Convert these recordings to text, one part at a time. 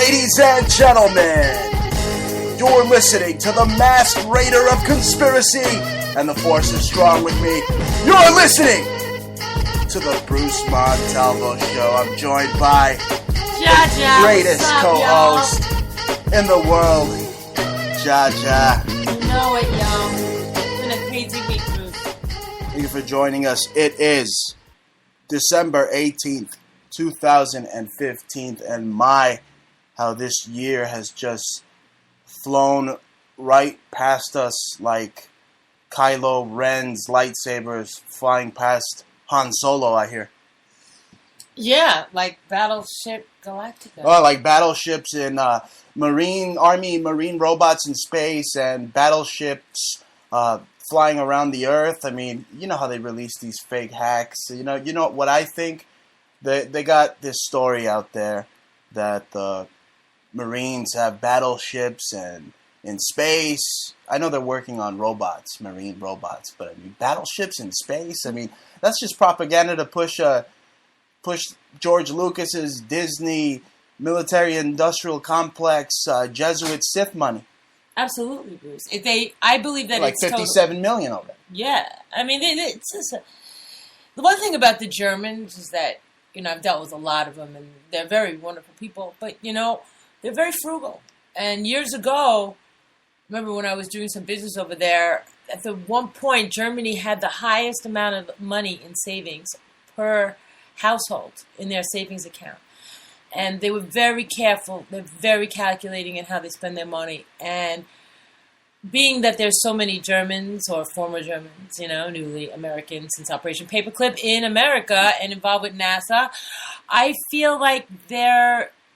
Ladies and gentlemen, you're listening to the Masked Raider of Conspiracy, and the Force is strong with me. You're listening to the Bruce Montalvo Show. I'm joined by the greatest co-host in the world, Jaja. You know it, y'all. It's been a crazy week, Bruce. Thank you for joining us. It is December 18th, 2015, and how this year has just flown right past us like Kylo Ren's lightsabers flying past Han Solo, I hear. Yeah, like Battleship Galactica. Oh, like battleships in Marine robots in space and battleships flying around the Earth. I mean, you know how they release these fake hacks. You know what I think? They got this story out there that the Marines have battleships and in space. I know they're working on robots, marine robots, but I mean battleships in space. I mean that's just propaganda to push George Lucas's Disney military-industrial complex Jesuit Sith money. Absolutely, Bruce. I believe that like it's 57 million of it. Yeah, I mean it's just the one thing about the Germans is that I've dealt with a lot of them and they're very wonderful people, but they're very frugal. And years ago, remember when I was doing some business over there, at the one point, Germany had the highest amount of money in savings per household in their savings account. And they were very careful. They're very calculating in how they spend their money. And being that there's so many Germans or former Germans, newly American since Operation Paperclip in America and involved with NASA, I feel like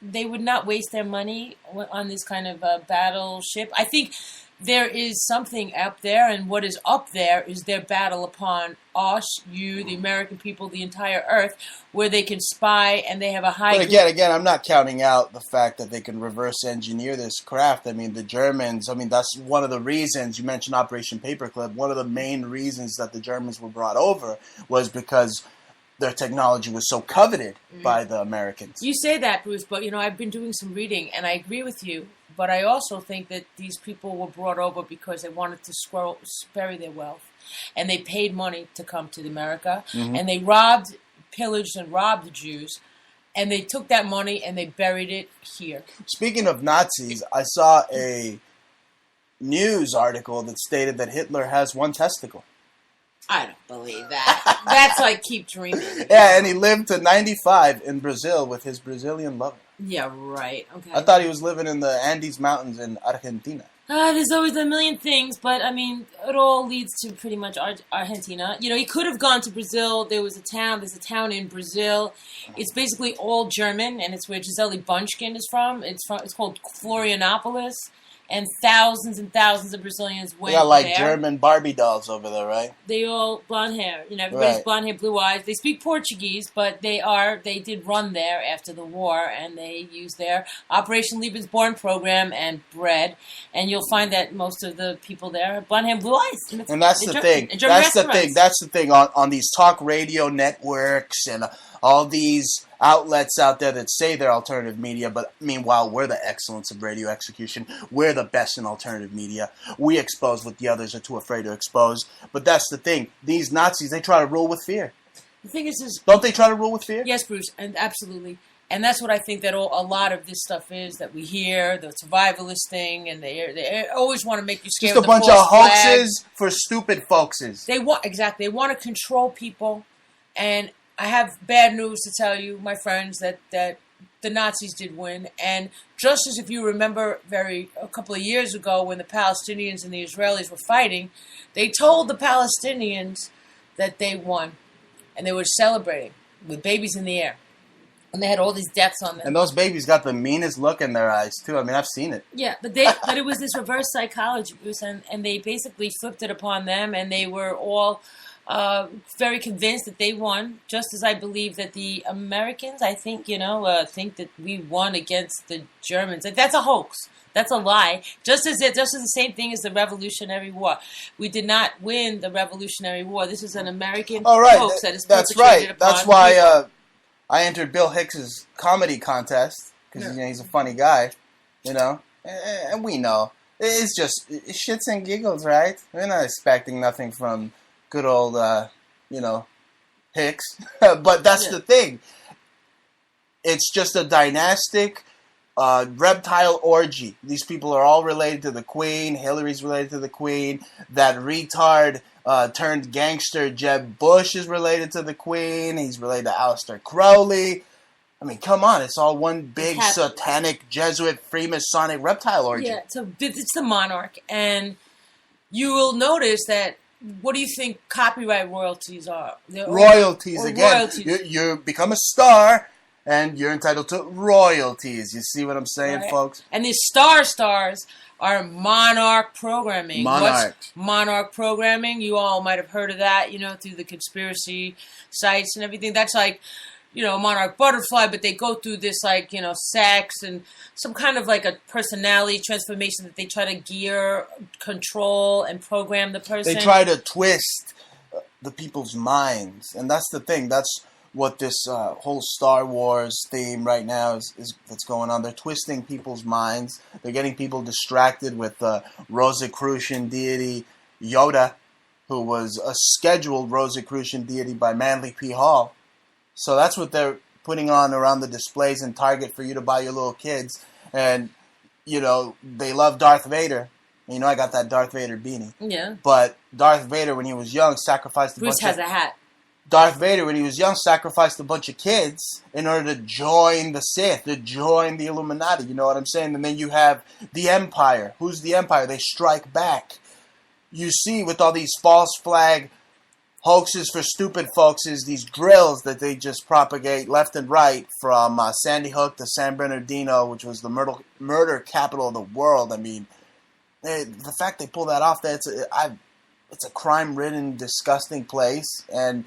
they would not waste their money on this kind of battleship. I think there is something up there, and what is up there is their battle upon us, you, the American people, the entire Earth, where they can spy and they have a high... But again, I'm not counting out the fact that they can reverse engineer this craft. I mean, the Germans, that's one of the reasons, you mentioned Operation Paperclip, one of the main reasons that the Germans were brought over was because their technology was so coveted by the Americans. You say that, Bruce, but, I've been doing some reading, and I agree with you. But I also think that these people were brought over because they wanted to bury their wealth. And they paid money to come to America. Mm-hmm. And they pillaged and robbed the Jews. And they took that money and they buried it here. Speaking of Nazis, I saw a news article that stated that Hitler has one testicle. I don't believe that. That's like keep dreaming. Yeah, and he lived to 95 in Brazil with his Brazilian lover. Yeah, right. Okay. I thought he was living in the Andes Mountains in Argentina. There's always a million things, but it all leads to pretty much Argentina. He could have gone to Brazil. There's a town in Brazil. It's basically all German, and it's where Gisele Bündchen is from. It's called Florianopolis. And thousands of Brazilians went there. They got like German Barbie dolls over there, right? They all blonde hair. Everybody's right. Blonde hair, blue eyes. They speak Portuguese, but they did run there after the war, and they used their Operation Lebensborn program and bread. And you'll find that most of the people there have blonde hair, blue eyes. And that's the thing. That's the thing on these talk radio networks and all these outlets out there that say they're alternative media, but meanwhile, we're the excellence of radio execution. We're the best in alternative media. We expose what the others are too afraid to expose. But that's the thing. These Nazis, they try to rule with fear. The thing is... Don't they try to rule with fear? Yes, Bruce, and absolutely. And that's what I think that a lot of this stuff is, that we hear, the survivalist thing, and they always want to make you scared. Just a bunch of hoaxes for stupid folkses. They want to control people, and I have bad news to tell you, my friends, that the Nazis did win. And just as if you remember a couple of years ago when the Palestinians and the Israelis were fighting, they told the Palestinians that they won. And they were celebrating with babies in the air. And they had all these deaths on them. And those babies got the meanest look in their eyes, too. I've seen it. Yeah, but it was this reverse psychology, Bruce, and they basically flipped it upon them, and they were all... very convinced that they won, just as I believe that the Americans, I think, think that we won against the Germans. That's a hoax. That's a lie. Just as the same thing as the Revolutionary War. We did not win the Revolutionary War. This is an American hoax that is perpetrated upon That's why I entered Bill Hicks's comedy contest because he's a funny guy, and we know. It's just shits and giggles, right? We're not expecting nothing from good old, Hicks. But that's the thing. It's just a dynastic reptile orgy. These people are all related to the Queen. Hillary's related to the Queen. That retard turned gangster Jeb Bush is related to the Queen. He's related to Aleister Crowley. I mean, come on. It's all one big satanic Jesuit Freemasonic reptile orgy. Yeah, it's the monarch. And you will notice that, what do you think copyright royalties are? Royalties, again. Royalties. You become a star, and you're entitled to royalties. You see what I'm saying, folks? And these stars are monarch programming. What's monarch programming? You all might have heard of that, through the conspiracy sites and everything. That's like, monarch butterfly, but they go through this, like, sex and some kind of like a personality transformation that they try to gear, control, and program the person. They try to twist the people's minds. And that's the thing. That's what this whole Star Wars theme right now is that's going on. They're twisting people's minds. They're getting people distracted with the Rosicrucian deity Yoda, who was a scheduled Rosicrucian deity by Manly P. Hall. So that's what they're putting on around the displays in Target for you to buy your little kids. And, they love Darth Vader. I got that Darth Vader beanie. Yeah. But Darth Vader, when he was young, sacrificed a bunch Bruce has a hat. Darth Vader, when he was young, sacrificed a bunch of kids in order to join the Sith, to join the Illuminati. You know what I'm saying? And then you have the Empire. Who's the Empire? They strike back. You see, with all these false flag hoaxes for stupid folks, is these drills that they just propagate left and right from Sandy Hook to San Bernardino, which was the murder capital of the world. I mean, the fact they pull that off, it's a crime-ridden, disgusting place, and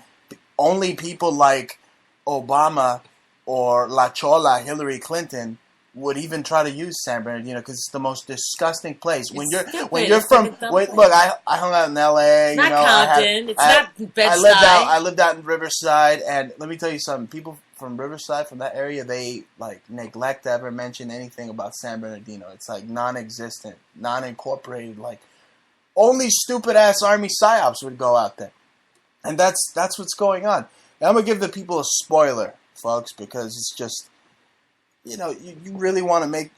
only people like Obama or La Chola, Hillary Clinton, would even try to use San Bernardino because it's the most disgusting place. Look, I hung out in L.A. It's not Compton. It's not Bed-Stuy. I lived out in Riverside, and let me tell you something. People from Riverside, from that area, they neglect to ever mention anything about San Bernardino. It's like non-existent, non-incorporated. Like only stupid ass Army psyops would go out there, and that's what's going on. And I'm gonna give the people a spoiler, folks, because it's just. You really want to make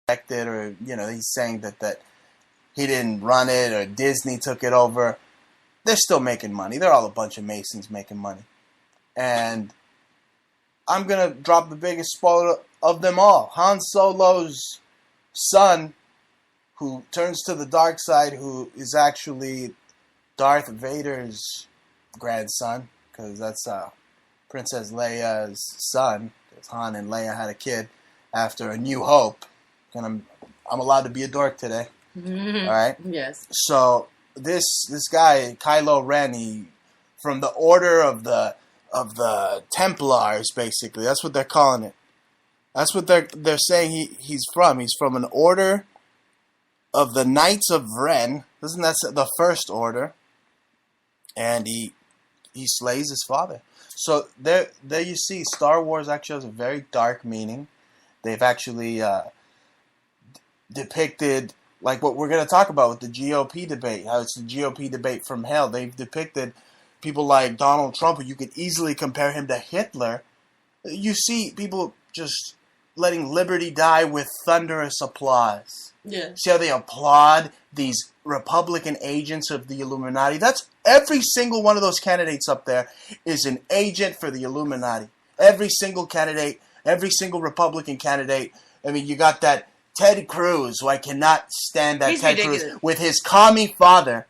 it, or he's saying that he didn't run it or Disney took it over. They're still making money. They're all a bunch of Masons making money, and I'm gonna drop the biggest spoiler of them all. Han Solo's son, who turns to the dark side, who is actually Darth Vader's grandson, because that's Princess Leia's son, because Han and Leia had a kid after A New Hope. And I'm allowed to be a dork today. Mm-hmm. All right? Yes. So this guy, Kylo Ren, from the Order of the Templars, basically. That's what they're calling it. That's what they're saying he's from. He's from an order of the Knights of Ren. Isn't that the first order? And he slays his father. So there you see, Star Wars actually has a very dark meaning. They've actually depicted, like what we're going to talk about with the GOP debate, how it's the GOP debate from hell. They've depicted people like Donald Trump, who you could easily compare him to Hitler. You see people just letting liberty die with thunderous applause. Yeah. See how they applaud these Republican agents of the Illuminati? That's every single one of those candidates up there is an agent for the Illuminati. Every single candidate, every single Republican candidate. I mean, you got that Ted Cruz, who I cannot stand that. He's Ted ridiculous. Cruz with his commie father,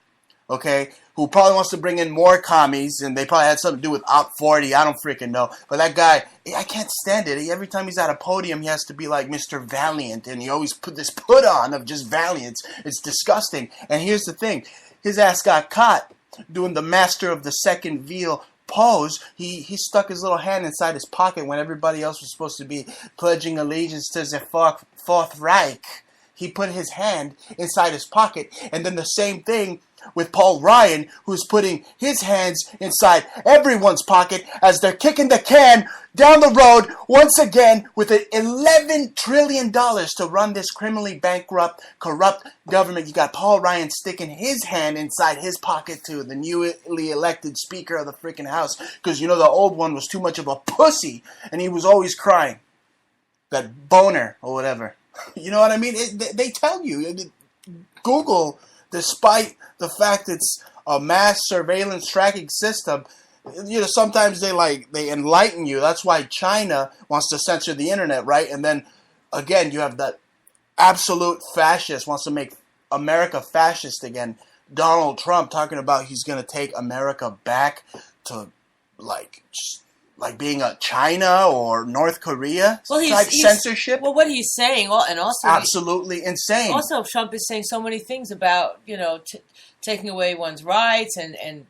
okay, who probably wants to bring in more commies, and they probably had something to do with Op 40. I don't freaking know. But that guy, I can't stand it. Every time he's at a podium, he has to be like Mr. Valiant, and he always put this put on of just valiance. It's disgusting. And here's the thing. His ass got caught doing the Master of the Second Veil pose. He stuck his little hand inside his pocket when everybody else was supposed to be pledging allegiance to the Fourth Reich. He put his hand inside his pocket, and then the same thing with Paul Ryan, who's putting his hands inside everyone's pocket as they're kicking the can down the road once again with $11 trillion to run this criminally bankrupt, corrupt government. You got Paul Ryan sticking his hand inside his pocket too, the newly elected Speaker of the freaking House, because you know the old one was too much of a pussy and he was always crying. That boner or whatever. You know what I mean? They tell you. Google, despite the fact it's a mass surveillance tracking system, you know, sometimes they enlighten you. That's why China wants to censor the internet, right? And then again, you have that absolute fascist wants to make America fascist again. Donald Trump talking about he's going to take America back to like being a China or North Korea type censorship. Well, what he's saying, and also absolutely insane. Also, Trump is saying so many things about taking away one's rights and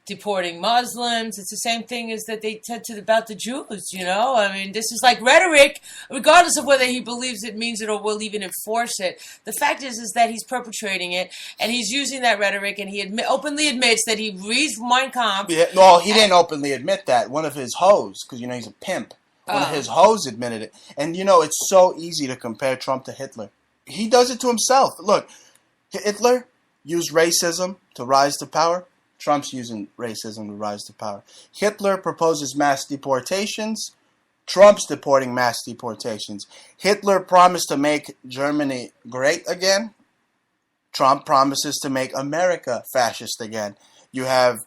deporting Muslims. It's the same thing as that they said about the Jews. I mean, this is like rhetoric, regardless of whether he believes it means it or will even enforce it. The fact is that he's perpetrating it, and he's using that rhetoric, and he openly admits that he reads Mein Kampf. Yeah, well, he didn't openly admit that. One of his hoes, because he's a pimp. One of his hoes admitted it, and it's so easy to compare Trump to Hitler. He does it to himself. Look, Hitler used racism to rise to power. Trump's using racism to rise to power. Hitler proposes mass deportations. Trump's deporting mass deportations. Hitler promised to make Germany great again. Trump promises to make America fascist again. You have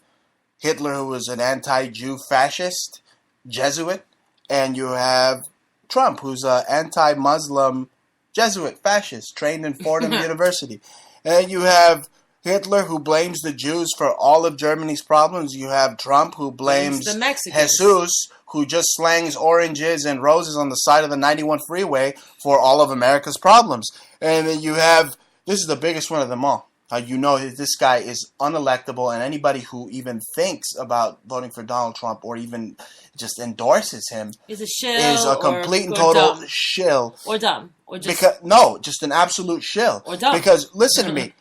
Hitler, who was an anti-Jew fascist, Jesuit, and you have Trump, who's an anti-Muslim Jesuit fascist, trained in Fordham University. And you have Hitler, who blames the Jews for all of Germany's problems. You have Trump, who blames the Mexicans. Jesus, who just slangs oranges and roses on the side of the 91 freeway for all of America's problems. And then you have, this is the biggest one of them all. This guy is unelectable, and anybody who even thinks about voting for Donald Trump or even just endorses him is a shill, is a complete and total shill. Or dumb. Or just... just an absolute shill. Or dumb. Because, listen to me.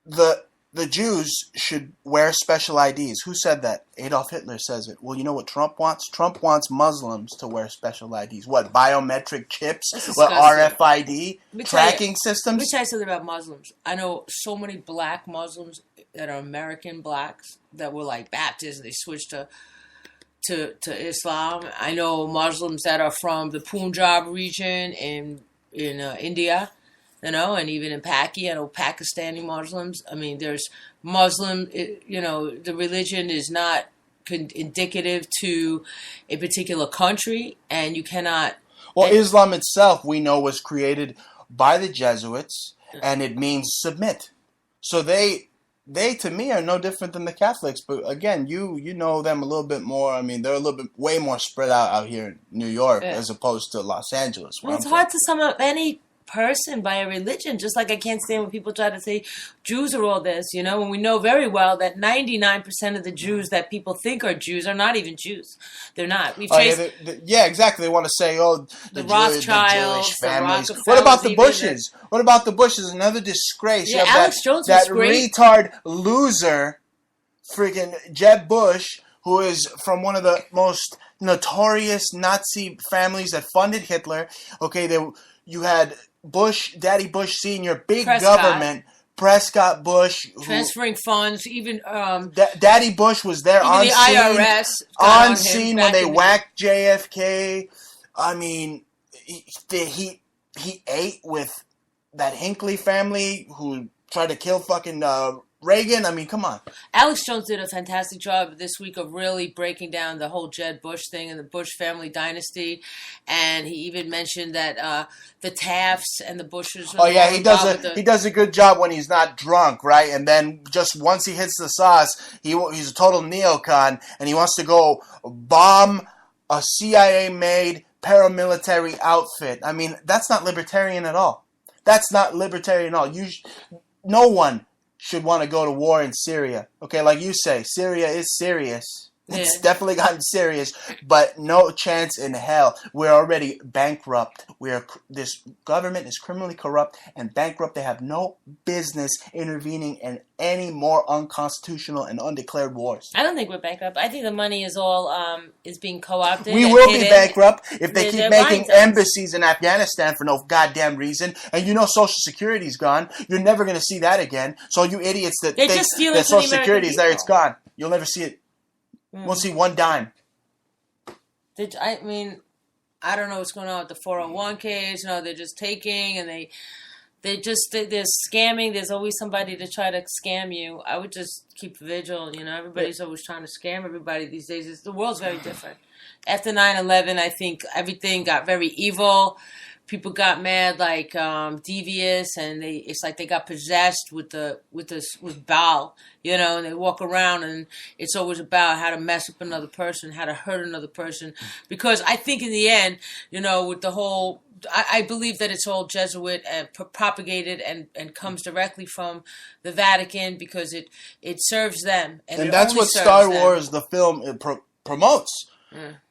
The Jews should wear special IDs. Who said that? Adolf Hitler says it. Well, you know what Trump wants? Trump wants Muslims to wear special IDs. What, biometric chips? What, RFID? Tracking systems? Let me tell you something about Muslims. I know so many black Muslims that are American blacks that were like Baptists. They switched to Islam. I know Muslims that are from the Punjab region in India. And even in Paki, I know Pakistani Muslims. I mean, there's Muslim, the religion is not indicative to a particular country, and you cannot... Well, Islam itself, we know, was created by the Jesuits, and it means submit. So they to me, are no different than the Catholics. But again, you know them a little bit more. I mean, they're a little bit way more spread out here in New York as opposed to Los Angeles. Well, it's hard to sum up any person by a religion, just like I can't stand when people try to say Jews are all this, when we know very well that 99% of the Jews that people think are Jews are not even Jews. They're not. We've traced... yeah, exactly. They want to say, the Rothschilds, Jewish families. What about the Bushes? What about the Bushes? Another disgrace. Yeah, Alex Jones that was great. Retard loser, freaking Jeb Bush, who is from one of the most notorious Nazi families that funded Hitler. Okay, you had Bush, Daddy Bush Sr., big government, Prescott Bush. Transferring funds, even... Daddy Bush was there on the scene. IRS on scene when they whacked JFK. I mean, he ate with that Hinckley family who tried to kill fucking Reagan. I mean, come on. Alex Jones did a fantastic job this week of really breaking down the whole Jeb Bush thing and the Bush family dynasty. And he even mentioned that the Tafts and the Bushes. Oh yeah, he does a good job when he's not drunk, right? And then just once he hits the sauce, he's a total neocon, and he wants to go bomb a CIA-made paramilitary outfit. I mean, that's not libertarian at all. That's not libertarian at all. No one should want to go to war in Syria. Okay, like you say, Syria is serious. It's definitely gotten serious, but no chance in hell. We're already bankrupt. This government is criminally corrupt and bankrupt. They have no business intervening in any more unconstitutional and undeclared wars. I don't think we're bankrupt. I think the money is all is being co-opted. We will be bankrupt if they keep making embassies in Afghanistan for no goddamn reason. And Social Security's gone. You're never going to see that again. So you idiots that think that Social Security is there, it's gone. You'll never see it. Won't see one dime. I don't know what's going on with the 401ks. They're just taking and they're scamming. There's always somebody to try to scam you. I would just keep vigil. Everybody's always trying to scam everybody these days. The world's very different. After 9/11, I think everything got very evil. People got mad, like devious, and it's like they got possessed with Baal, and they walk around and it's always about how to mess up another person, how to hurt another person. Because I think in the end, with the whole, I believe that it's all Jesuit and propagated and comes directly from the Vatican because it serves them. And that's what Star Wars, the film, promotes.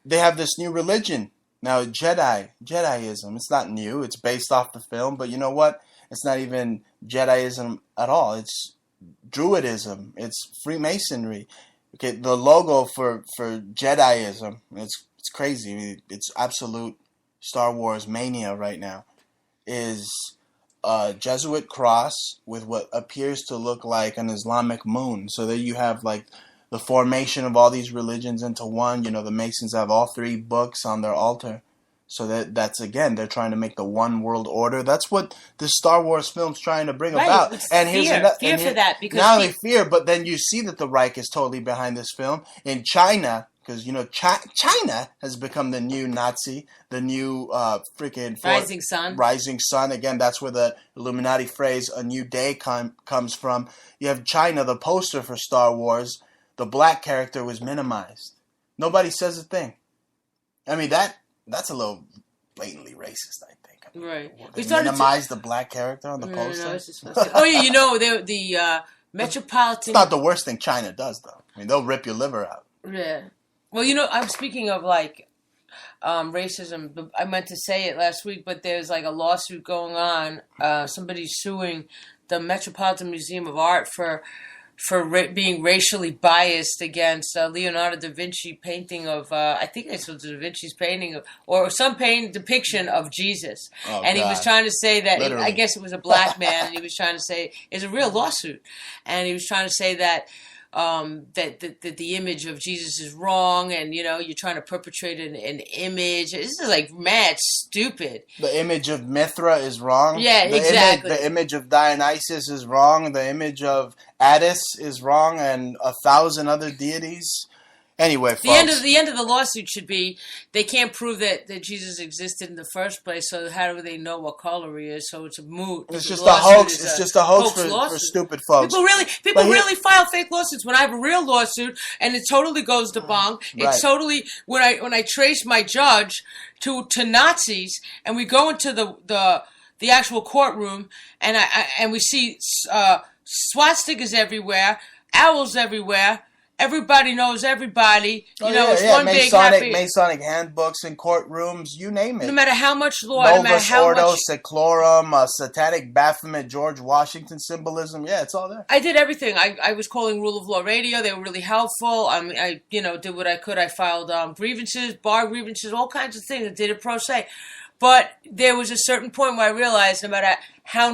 They have this new religion. Now, Jediism, it's not new. It's based off the film. But you know what? It's not even Jediism at all. It's Druidism. It's Freemasonry. Okay, the logo for Jediism, it's crazy. It's absolute Star Wars mania right now. Is a Jesuit cross with what appears to look like an Islamic moon. So there you have like the formation of all these religions into one. The Masons have all three books on their altar. So that's again, they're trying to make the one world order. That's what the Star Wars film's trying to bring about. It's and fear for that. Because not only fear, but then you see that the Reich is totally behind this film. In China, because China has become the new Nazi, the new freaking Rising sun. Again, that's where the Illuminati phrase "a new day" comes from. You have China, the poster for Star Wars. The black character was minimized. Nobody says a thing. I mean, that's a little blatantly racist, I think. Right. They minimize the black character on the poster? No, it's just the Metropolitan... It's not the worst thing China does, though. I mean, they'll rip your liver out. Yeah. Well, I'm speaking of, racism. I meant to say it last week, but there's, a lawsuit going on. Somebody's suing the Metropolitan Museum of Art for being racially biased against Leonardo da Vinci painting of, I think it was Da Vinci's painting or some depiction of Jesus. And he was trying to say that, I guess it was a black man, and he was trying to say, it's a real lawsuit. And he was trying to say that that the image of Jesus is wrong, and you're trying to perpetrate an image. This is mad stupid. The image of Mithra is wrong. Yeah, exactly. The image of Dionysus is wrong. The image of Attis is wrong, and 1,000 other deities. Anyway, folks. The end of the lawsuit should be they can't prove that Jesus existed in the first place, so how do they know what color he is? So it's a moot. It's just a hoax. It's just a hoax for stupid folks. People really file fake lawsuits. When I have a real lawsuit and it totally goes to bong, it's totally when I trace my judge to Nazis and we go into the actual courtroom and we see swastikas everywhere, owls everywhere. Everybody knows everybody. It's one big happy... Masonic handbooks in courtrooms, you name it. No matter how much law, Novus no matter how Ordo much... Seclorum, satanic Baphomet, George Washington symbolism. Yeah, it's all there. I did everything. I was calling Rule of Law Radio. They were really helpful. I did what I could. I filed grievances, bar grievances, all kinds of things. I did it pro se. But there was a certain point where I realized no matter how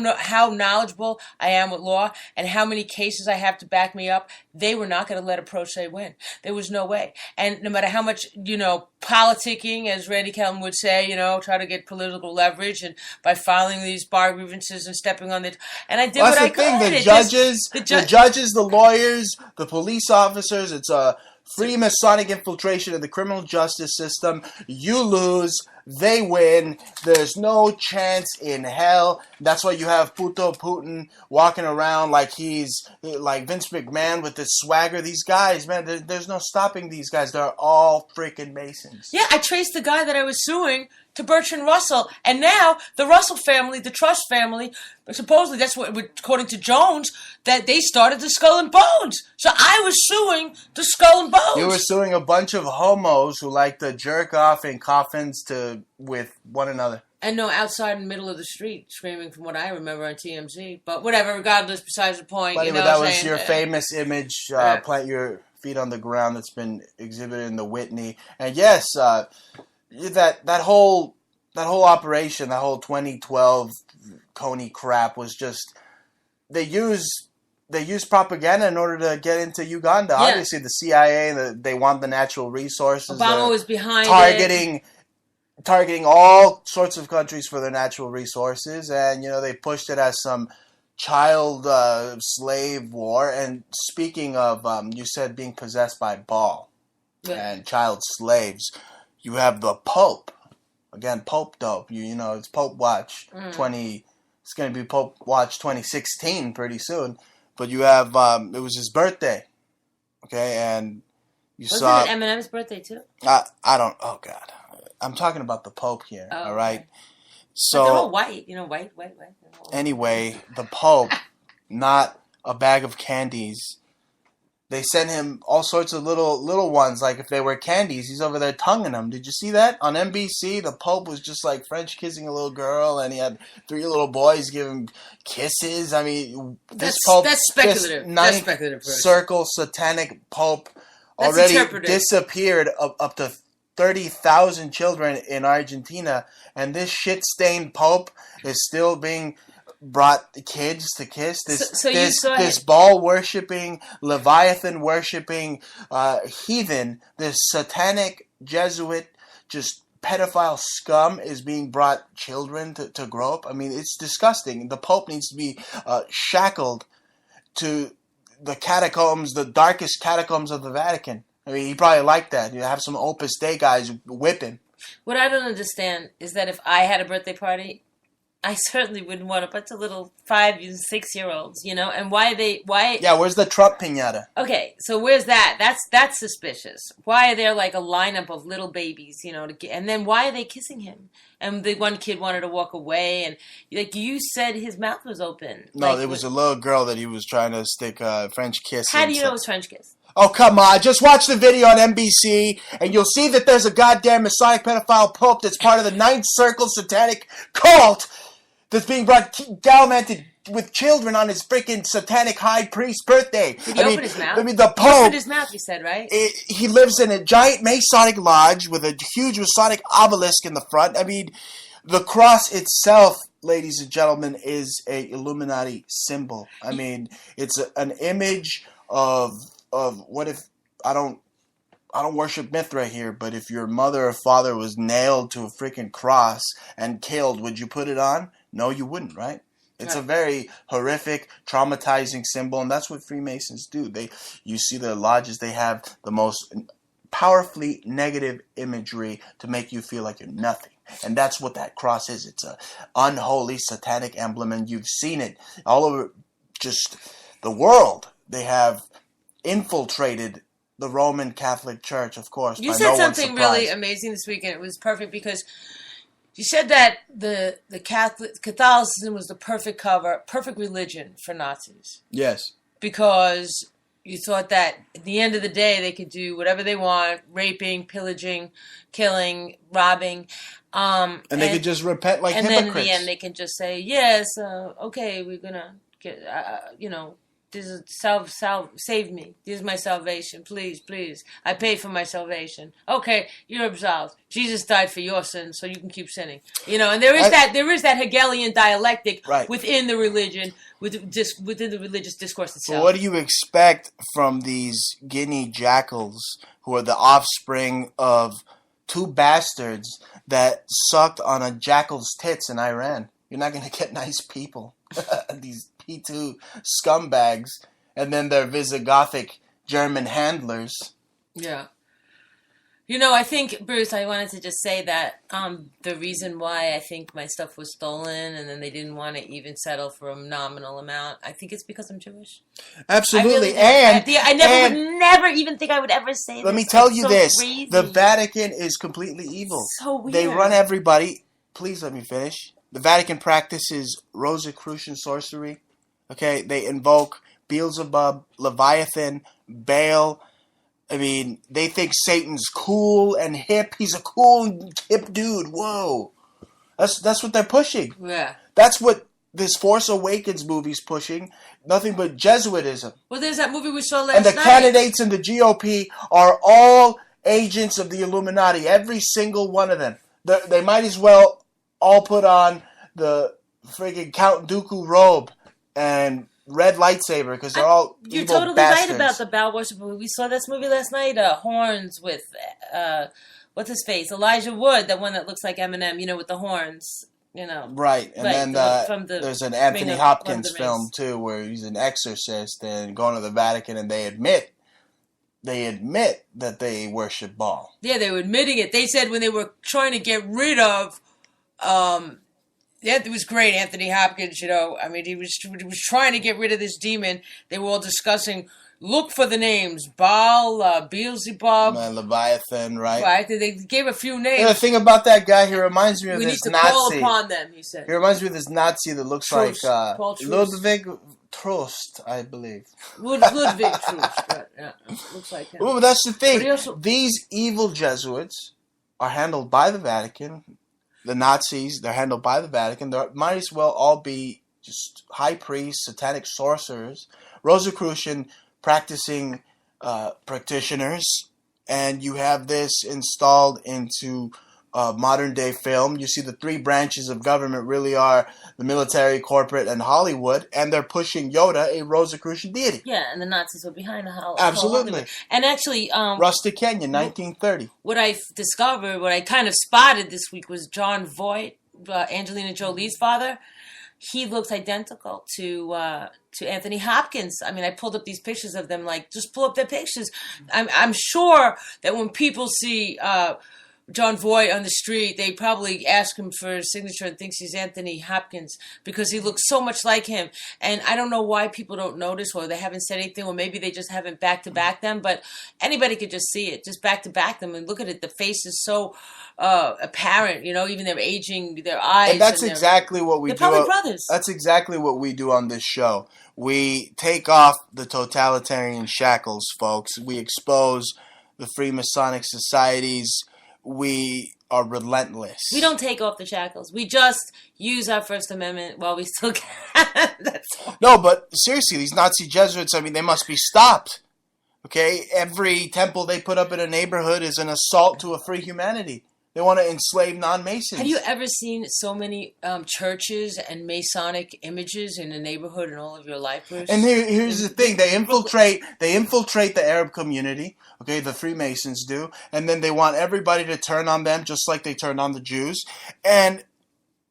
knowledgeable I am with law and how many cases I have to back me up, they were not going to let a pro se win. There was no way. And no matter how much, politicking, as Randy Kellum would say, try to get political leverage and by filing these bar grievances and stepping on the... And I did what I could. The judges, the lawyers, the police officers, it's a free Masonic infiltration of the criminal justice system. You lose. They win. There's no chance in hell. That's why you have Putin walking around like he's like Vince McMahon with this swagger. These guys, man, there's no stopping these guys. They're all freaking Masons. Yeah, I traced the guy that I was suing to Bertrand Russell. And now the Russell family, the Trust family, Supposedly, that's what, according to Jones, that they started the Skull and Bones. So I was suing the Skull and Bones. You were suing a bunch of homos who like to jerk off in coffins with one another. And no, outside in the middle of the street, screaming from what I remember on TMZ. But whatever, regardless, besides the point. But you know that what I'm was saying? your famous image, plant your feet on the ground, that's been exhibited in the Whitney. And yes, that whole operation, that whole 2012 Coney crap was just, they used propaganda in order to get into Uganda. Yeah. Obviously, the CIA, they want the natural resources. Obama was behind targeting all sorts of countries for their natural resources, and they pushed it as some child slave war. And speaking of, you said being possessed by Baal and child slaves, you have the Pope. Again, Pope dope. It's Pope Watch 20. It's going to be Pope Watch 2016 pretty soon. But you have it was his birthday, okay, and Wasn't it Eminem's birthday too? I don't. Oh God, I'm talking about the Pope here. Oh, all right. Okay. So but they're all white, white. Anyway, the Pope, not a bag of candies. They sent him all sorts of little ones, like if they were candies, he's over there tonguing them. Did you see that? On NBC, the Pope was just like French kissing a little girl, and he had 3 little boys giving kisses. I mean, this Pope, that's speculative. This ninth circle satanic Pope already disappeared up to 30,000 children in Argentina, and this shit-stained Pope is still being brought kids to kiss this Baal worshipping, Leviathan worshipping heathen, this satanic Jesuit, just pedophile scum is being brought children to grow up. I mean, it's disgusting. The Pope needs to be shackled to the catacombs, the darkest catacombs of the Vatican. I mean, he probably liked that. You have some Opus Dei guys whip him. What I don't understand is that if I had a birthday party, I certainly wouldn't want a bunch of little 5 and 6-year-olds, and why? Yeah, where's the Trump piñata? Okay, so where's that? That's suspicious. Why are there like a lineup of little babies, and then why are they kissing him? And the one kid wanted to walk away, and like you said, his mouth was open. No, there was a little girl that he was trying to stick a French kiss. How do you know it was French kiss? Oh, come on. Just watch the video on NBC, and you'll see that there's a goddamn Masonic pedophile Pope that's part of the Ninth Circle satanic cult that's being brought gallivanted with children on his freaking satanic high priest birthday. Did he open his mouth? I mean, the Pope... He opened his mouth, you said, right? He lives in a giant Masonic lodge with a huge Masonic obelisk in the front. I mean, the cross itself, ladies and gentlemen, is a Illuminati symbol. I mean, it's an image of what if... I don't worship Mithra here, but if your mother or father was nailed to a freaking cross and killed, would you put it on? No, you wouldn't, right? It's a very horrific, traumatizing symbol, and that's what Freemasons do. You see their lodges, they have the most powerfully negative imagery to make you feel like you're nothing. And that's what that cross is. It's an unholy, satanic emblem, and you've seen it all over just the world. They have infiltrated the Roman Catholic Church, of course. You said something really amazing this week, and it was perfect because you said that the Catholicism was the perfect religion for Nazis. Yes. Because you thought that at the end of the day they could do whatever they want, raping, pillaging, killing, robbing. And they could just repent like hypocrites. And then in the end they can just say, yes, okay, we're going to get, this is save me. This is my salvation. Please. I paid for my salvation. Okay, you're absolved. Jesus died for your sins, so you can keep sinning. And there is that Hegelian dialectic within the religion, within the religious discourse itself. But what do you expect from these guinea jackals who are the offspring of 2 bastards that sucked on a jackal's tits in Iran? You're not going to get nice people. These P2 scumbags, and then their Visigothic German handlers. Yeah. I think, Bruce, I wanted to just say that the reason why I think my stuff was stolen and then they didn't want to even settle for a nominal amount, I think it's because I'm Jewish. Absolutely. I would never even think I would ever say this. Let me tell you this. Crazy. The Vatican is completely evil. So weird. They run everybody. Please let me finish. The Vatican practices Rosicrucian sorcery. Okay, they invoke Beelzebub, Leviathan, Baal. I mean, they think Satan's cool and hip. He's a cool and hip dude. Whoa. That's what they're pushing. Yeah. That's what this Force Awakens movie's pushing. Nothing but Jesuitism. Well, there's that movie we saw last night. And the night. Candidates in the GOP are all agents of the Illuminati. Every single one of them. They might as well all put on the friggin' Count Dooku robe and red lightsaber because they're all You're evil totally bastards. right about the Baal worship movie. We saw this movie last night, Horns with, what's his face? Elijah Wood, the one that looks like Eminem, with the horns, Right, and then there's an Anthony Hopkins film, too, where he's an exorcist and going to the Vatican, and they admit that they worship Baal. Yeah, they were admitting it. They said when they were trying to get rid of, it was great, Anthony Hopkins, I mean, he was trying to get rid of this demon. They were all discussing, look for the names, Baal, Beelzebub. Leviathan, right? Right, they gave a few names. Yeah, the thing about that guy, he reminds me of this Nazi. We need to call upon them, he said. He reminds me of this Nazi that looks Troost, like Ludwig Troost, I believe. Ludwig Troost, yeah, looks like him. Well, that's the thing. Also, these evil Jesuits are handled by the Vatican. The Nazis, they're handled by the Vatican. They might as well all be just high priests, satanic sorcerers, Rosicrucian practicing practitioners, and you have this installed into modern day film. You see the three branches of government really are the military, corporate, and Hollywood, and they're pushing Yoda, a Rosicrucian deity. Yeah, and the Nazis were behind the Hollywood. Absolutely. And actually, Rustic Canyon, 1930. What I discovered, what I kind of spotted this week was John Voight, Angelina Jolie's father. He looks identical to Anthony Hopkins. I mean, I pulled up these pictures of them. Like, just pull up their pictures. I'm sure that when people see John Voight on the street, they probably ask him for his signature and thinks he's Anthony Hopkins because he looks so much like him. And I don't know why people don't notice, or they haven't said anything, or maybe they just haven't back-to-back them. But anybody could just see it, just back-to-back them and look at it. The face is so apparent, even their aging, their eyes. And that's exactly what we do. They're probably brothers. That's exactly what we do on this show. We take off the totalitarian shackles, folks. We expose the Freemasonic societies. We are relentless. We don't take off the shackles. We just use our First Amendment while we still can. That's all. No, but seriously, these Nazi Jesuits, I mean, they must be stopped. Okay? Every temple they put up in a neighborhood is an assault to a free humanity. They want to enslave non-Masons. Have you ever seen so many churches and Masonic images in a neighborhood in all of your life, Bruce? And here's the thing: they infiltrate the Arab community. Okay, the Freemasons do, and then they want everybody to turn on them, just like they turned on the Jews. And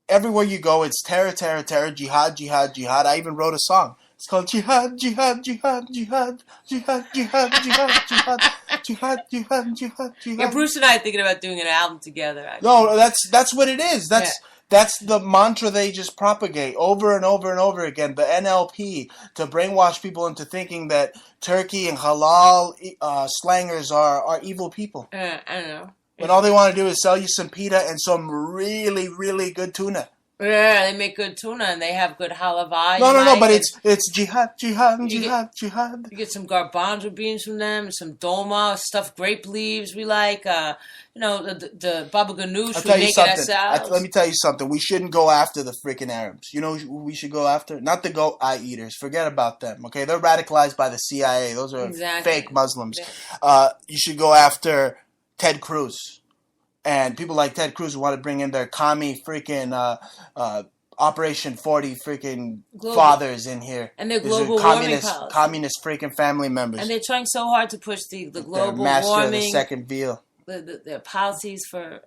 everywhere you go, it's terror, terror, terror, jihad, jihad, jihad. I even wrote a song. It's called Jihad, Jihad, Jihad, Jihad, Jihad, Jihad, Jihad, Jihad, Jihad, Jihad, Jihad, Jihad. Yeah, Bruce and I are thinking about doing an album together. Actually. No, that's what it is. That's the mantra they just propagate over and over and over again. The NLP, to brainwash people into thinking that Turkey and halal slangers are evil people. I don't know. When all they want to do is sell you some pita and some really, really good tuna. Yeah, they make good tuna and they have good halava. No, but it's jihad, jihad, jihad, jihad. You get some garbanzo beans from them, some doma, stuffed grape leaves we like. The baba ganoush, we make it ourselves. Let me tell you something. We shouldn't go after the freaking Arabs. You know who we should go after? Not the goat eye eaters. Forget about them, okay? They're radicalized by the CIA. Those are fake Muslims. Yeah. You should go after Ted Cruz. And people like Ted Cruz who want to bring in their commie freaking Operation 40 freaking fathers in here. And their global warming policy. Communist freaking family members. And they're trying so hard to push the global master warming. Of the second veal. Their policies for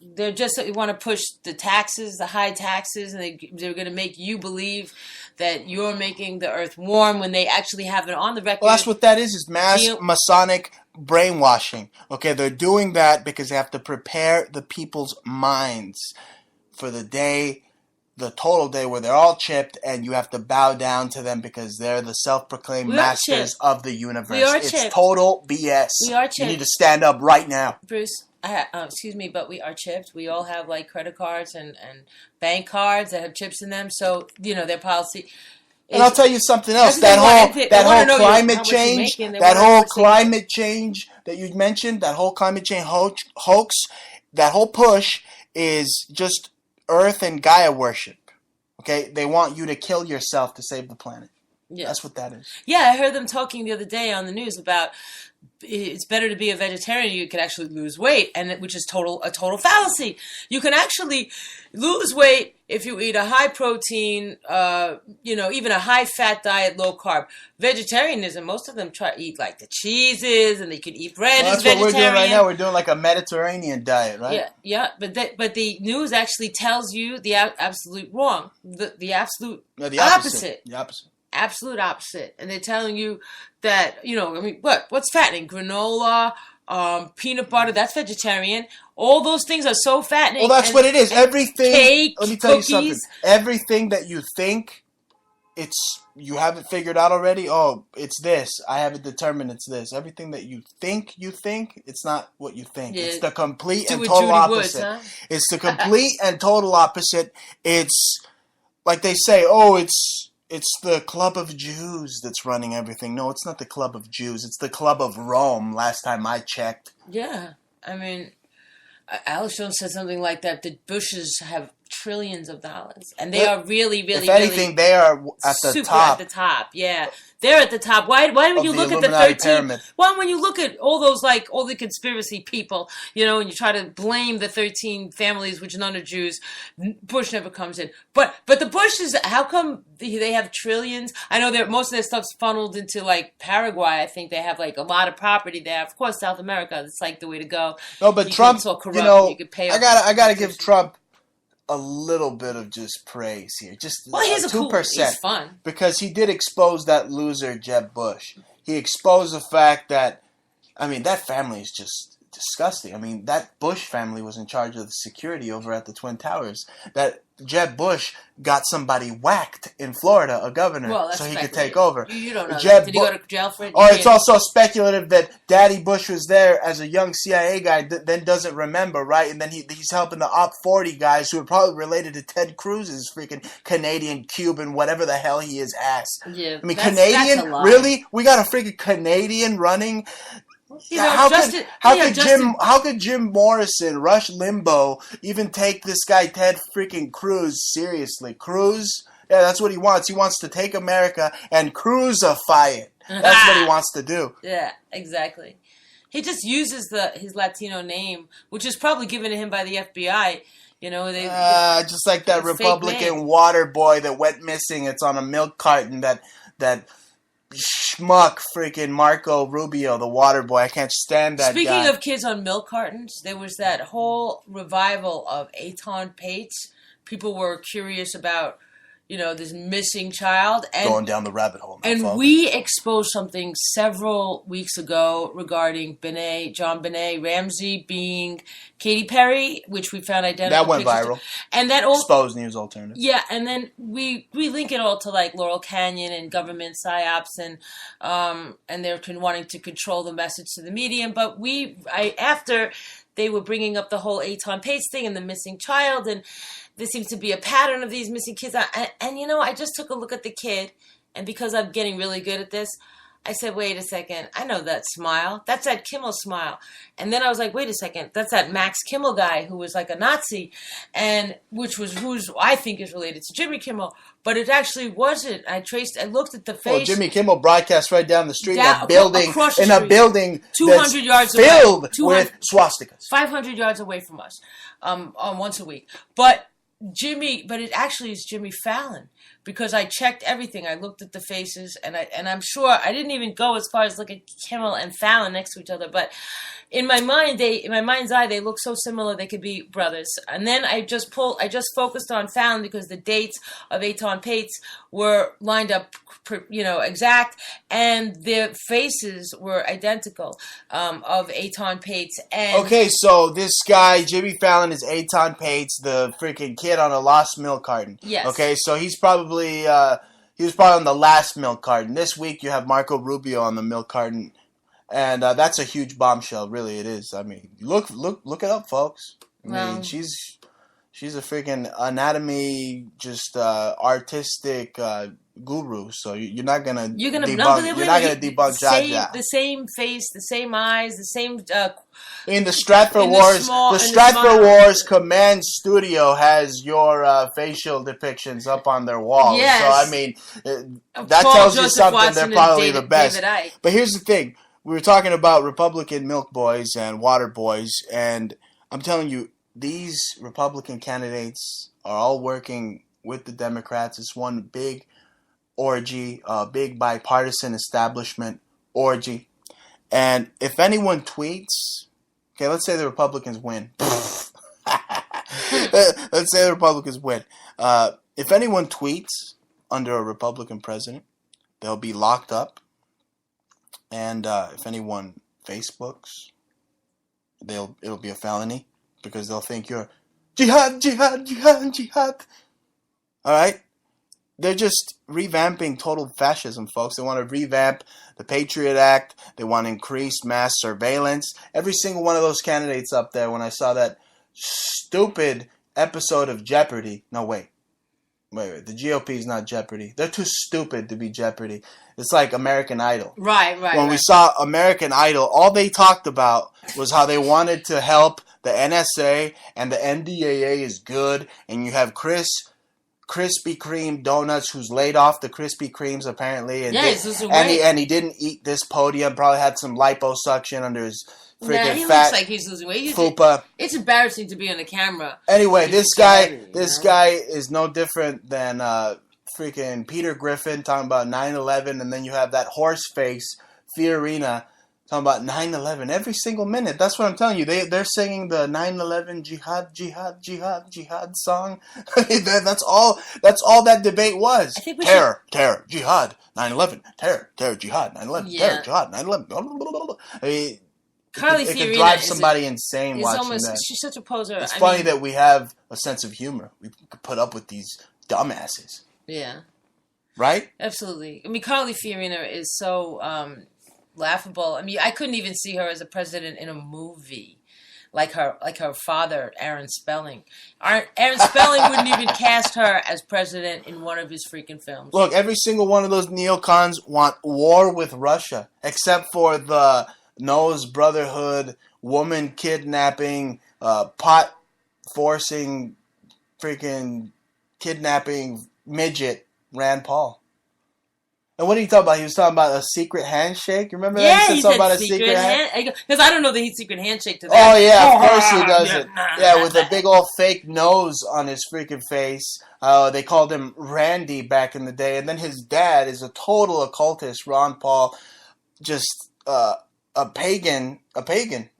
they're just they want to push the taxes, the high taxes, and they're going to make you believe that you're making the earth warm when they actually have it on the record. Well, that's what that is mass Masonic brainwashing. Okay, they're doing that because they have to prepare the people's minds for the day, the total day where they're all chipped and you have to bow down to them because they're the self-proclaimed masters of the universe. We are it's chipped. Total BS. We are chipped. You need to stand up right now. Bruce, excuse me, but we are chipped. We all have like credit cards and bank cards that have chips in them. So their policy. And I'll tell you something else. That whole climate change, that whole climate change that you mentioned, that whole climate change hoax, that whole push is just Earth and Gaia worship. Okay, they want you to kill yourself to save the planet. Yeah. That's what that is. Yeah, I heard them talking the other day on the news about it's better to be a vegetarian. You can actually lose weight, which is a total fallacy. You can actually lose weight if you eat a high protein, even a high fat diet, low carb. Vegetarianism, most of them try to eat like the cheeses, and they can eat bread. Well, that's what we're doing right now. We're doing like a Mediterranean diet, right? Yeah. But the news actually tells you the absolute wrong, the absolute opposite. The opposite. Absolute opposite. And they're telling you that, what's fattening? Granola, peanut butter, that's vegetarian. All those things are so fattening. Well, that's what it is. Everything, cake, let me tell cookies. you something. Everything that you think you have it figured out already. Oh, it's this. I have it determined it's this. Everything that you think, it's not what you think. Yeah. It's the complete and total opposite. Woods, huh? It's the complete and total opposite. It's like they say, it's the Club of Jews that's running everything. No, it's not the Club of Jews. It's the Club of Rome, last time I checked. Yeah. I mean, Alex Jones said something like that. The Bushes have trillions of dollars. And they are really, really, if anything, they are at the top. At the top, yeah. They're at the top. Why when you look at the 13... Pyramid. Well, when you look at all those, all the conspiracy people, and you try to blame the 13 families, which none are Jews, Bush never comes in. But the Bushes, how come they have trillions? I know most of their stuff's funneled into, Paraguay. I think they have, a lot of property there. Of course, South America, it's, the way to go. No, but Trump, you could pay I gotta give Trump a little bit of just praise here, just 2%. He's fun because he did expose that loser Jeb Bush. He exposed the fact that, that family is just disgusting. That Bush family was in charge of the security over at the Twin Towers. That Jeb Bush got somebody whacked in Florida, a governor, so he could take over. You don't know that. Did he go to jail for it? It's also speculative that Daddy Bush was there as a young CIA guy, then doesn't remember, right? And then he's helping the Op 40 guys who are probably related to Ted Cruz's freaking Canadian, Cuban, whatever the hell he is ass. Yeah, Canadian? Really? We got a freaking Canadian running... How could Jim Morrison, Rush Limbaugh, even take this guy Ted freaking Cruz seriously? Cruz? Yeah, that's what he wants. He wants to take America and cruisify it. That's what he wants to do. Yeah, exactly. He just uses his Latino name, which is probably given to him by the FBI. Just like that Republican water boy that went missing. It's on a milk carton that schmuck freaking Marco Rubio, the water boy. I can't stand that guy. Speaking of kids on milk cartons, there was that whole revival of Eton Pates. People were curious about, this missing child. And, going down the rabbit hole. And we exposed something several weeks ago regarding John Benet Ramsey being Katy Perry, which we found identical. That went viral. And that all exposed news alternative. Yeah, and then we link it all to Laurel Canyon and government psyops and they've been wanting to control the message to the media. But after they were bringing up the whole Eton Pates thing and the missing child, and there seems to be a pattern of these missing kids. I just took a look at the kid, and because I'm getting really good at this, I said, wait a second, I know that smile. That's that Kimmel smile. And then I was like, wait a second, that's that Max Kimmel guy who was like a Nazi, and who's I think is related to Jimmy Kimmel, but it actually wasn't. I looked at the face. Well, Jimmy Kimmel broadcast right down the street in a building 200 yards filled with swastikas. 500 yards away from us, once a week. But it actually is Jimmy Fallon, because I checked everything. I looked at the faces, and I'm sure I didn't even go as far as look at Kimmel and Fallon next to each other. But in my mind's eye, they look so similar they could be brothers. And then I just focused on Fallon because the dates of Eton Pates were lined up, exact, and their faces were identical of Eton Pates. And okay, so this guy Jimmy Fallon is Eton Pates, the freaking kid on a lost milk carton. Yes. Okay, so he was probably on the last milk carton. This week you have Marco Rubio on the milk carton And that's a huge bombshell. Really, it is. I mean, look it up, folks. I mean, she's a freaking anatomy, just artistic guru. So you're not gonna debunk. You're not gonna debunk Jaja. The same face, the same eyes, the same. In the Stratford Wars, the Stratford Wars Command Studio has your facial depictions up on their walls. Yes. So I mean, that tells you something. Watson, they're probably the best. David But here's the thing: we were talking about Republican milk boys and water boys, and I'm telling you, these Republican candidates are all working with the Democrats. It's one big orgy, big bipartisan establishment orgy. And if anyone tweets, okay, let's say the Republicans win. Let's say the Republicans win. If anyone tweets under a Republican president, they'll be locked up. And if anyone Facebooks, it'll be a felony. Because they'll think you're jihad, jihad, jihad, jihad. All right? They're just revamping total fascism, folks. They want to revamp the Patriot Act. They want to increase mass surveillance. Every single one of those candidates up there, when I saw that stupid episode of Jeopardy. No, wait. The GOP is not Jeopardy. They're too stupid to be Jeopardy. It's like American Idol. Right. When we saw American Idol, all they talked about was how they wanted to help the NSA and the NDAA is good, and you have Krispy Kreme donuts who's laid off the Krispy Kremes apparently, and he didn't eat this podium. Probably had some liposuction under his freaking he fat. Looks like he's losing weight. Fupa. It's embarrassing to be on the camera. Anyway, this guy is no different than freaking Peter Griffin talking about 9/11, and then you have that horse face Fiorina talking about 9/11 every single minute. That's what I'm telling you. They're singing the 9/11 jihad, jihad, jihad, jihad song. That's all that debate was. Terror, jihad, 9/11, terror, jihad, 9/11, terror, jihad, 9/11. I mean, Carly it Fiorina could drive somebody insane watching that. She's such a poser. It's funny that we have a sense of humor. We could put up with these dumbasses. Yeah. Right? Absolutely. I mean, Carly Fiorina is so laughable. I mean, I couldn't even see her as a president in a movie, like her father, Aaron Spelling. Aaron Spelling wouldn't even cast her as president in one of his freaking films. Look, every single one of those neocons want war with Russia, except for the Noah's Brotherhood, woman kidnapping, pot forcing, freaking kidnapping midget Rand Paul. And what did he talk about? He was talking about a secret handshake. You remember that? Yeah, he said about a secret handshake. Because I don't know the secret handshake to that. Oh, yeah, of course he doesn't. Yeah, with a big old fake nose on his freaking face. They called him Randy back in the day. And then his dad is a total occultist, Ron Paul. Just a pagan,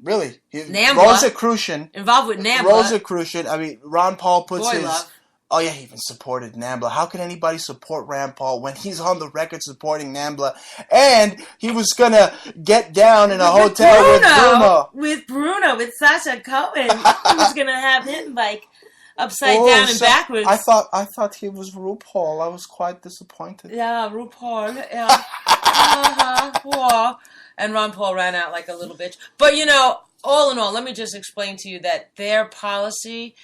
really. NAMBLA. Rosicrucian. Involved with NAMBLA. Rosicrucian. I mean, Ron Paul puts Boy his... love. Oh, yeah, he even supported NAMBLA. How can anybody support Rand Paul when he's on the record supporting NAMBLA? And he was going to get down in a hotel with Bruno. With Sacha Cohen. He was going to have him, like, upside down and backwards. I thought he was RuPaul. I was quite disappointed. Yeah, RuPaul. Yeah. Whoa. And Ron Paul ran out like a little bitch. But, you know, all in all, let me just explain to you that their policy...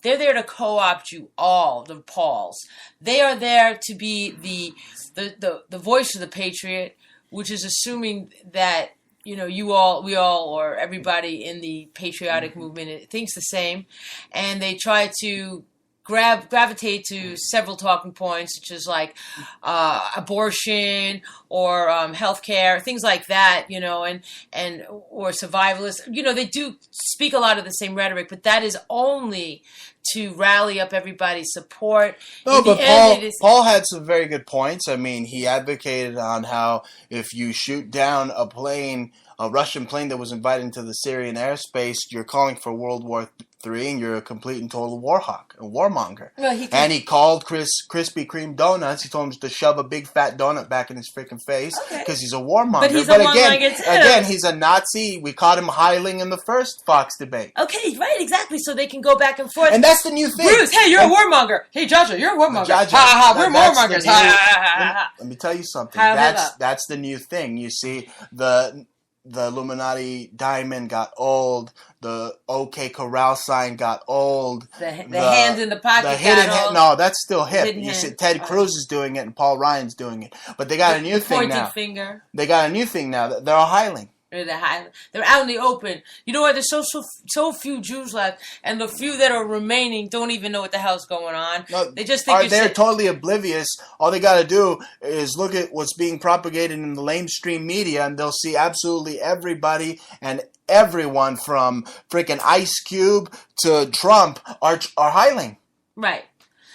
They're there to co-opt you all, the Pauls. They are there to be the voice of the patriot, which is assuming that, you know, we all, or everybody in the patriotic movement thinks the same. And they try to gravitate to several talking points, such as like abortion or healthcare, things like that, you know, and or survivalists. You know, they do speak a lot of the same rhetoric, but that is only to rally up everybody's support. No, but Paul had some very good points. I mean, he advocated on how if you shoot down a Russian plane that was invited into the Syrian airspace, you're calling for World War III, and you're a complete and total war hawk, a warmonger. Well, and he called Krispy Kreme donuts. He told him to shove a big fat donut back in his freaking face because he's a warmonger. But he's again, he's a Nazi. We caught him hiling in the first Fox debate. Okay, right, exactly. So they can go back and forth. And that's the new thing. Bruce, hey, you're a warmonger. Hey, Joshua, you're a warmonger. We're warmongers. Let me tell you something. That's the new thing. You see, the the Illuminati diamond got old. The OK Corral sign got old. The hand in the pocket the hidden got old. no, that's still hip. Hidden You hand. see, Ted Cruz is doing it and Paul Ryan's doing it. But they got a new thing now. Pointed finger. They got a new thing now. They're all hiling. They're out in the open. You know what? There's so few Jews left, and the few that are remaining don't even know what the hell's going on. No, they just think they're totally oblivious. All they got to do is look at what's being propagated in the mainstream media, and they'll see absolutely everybody and everyone from freaking Ice Cube to Trump are hiling. Right.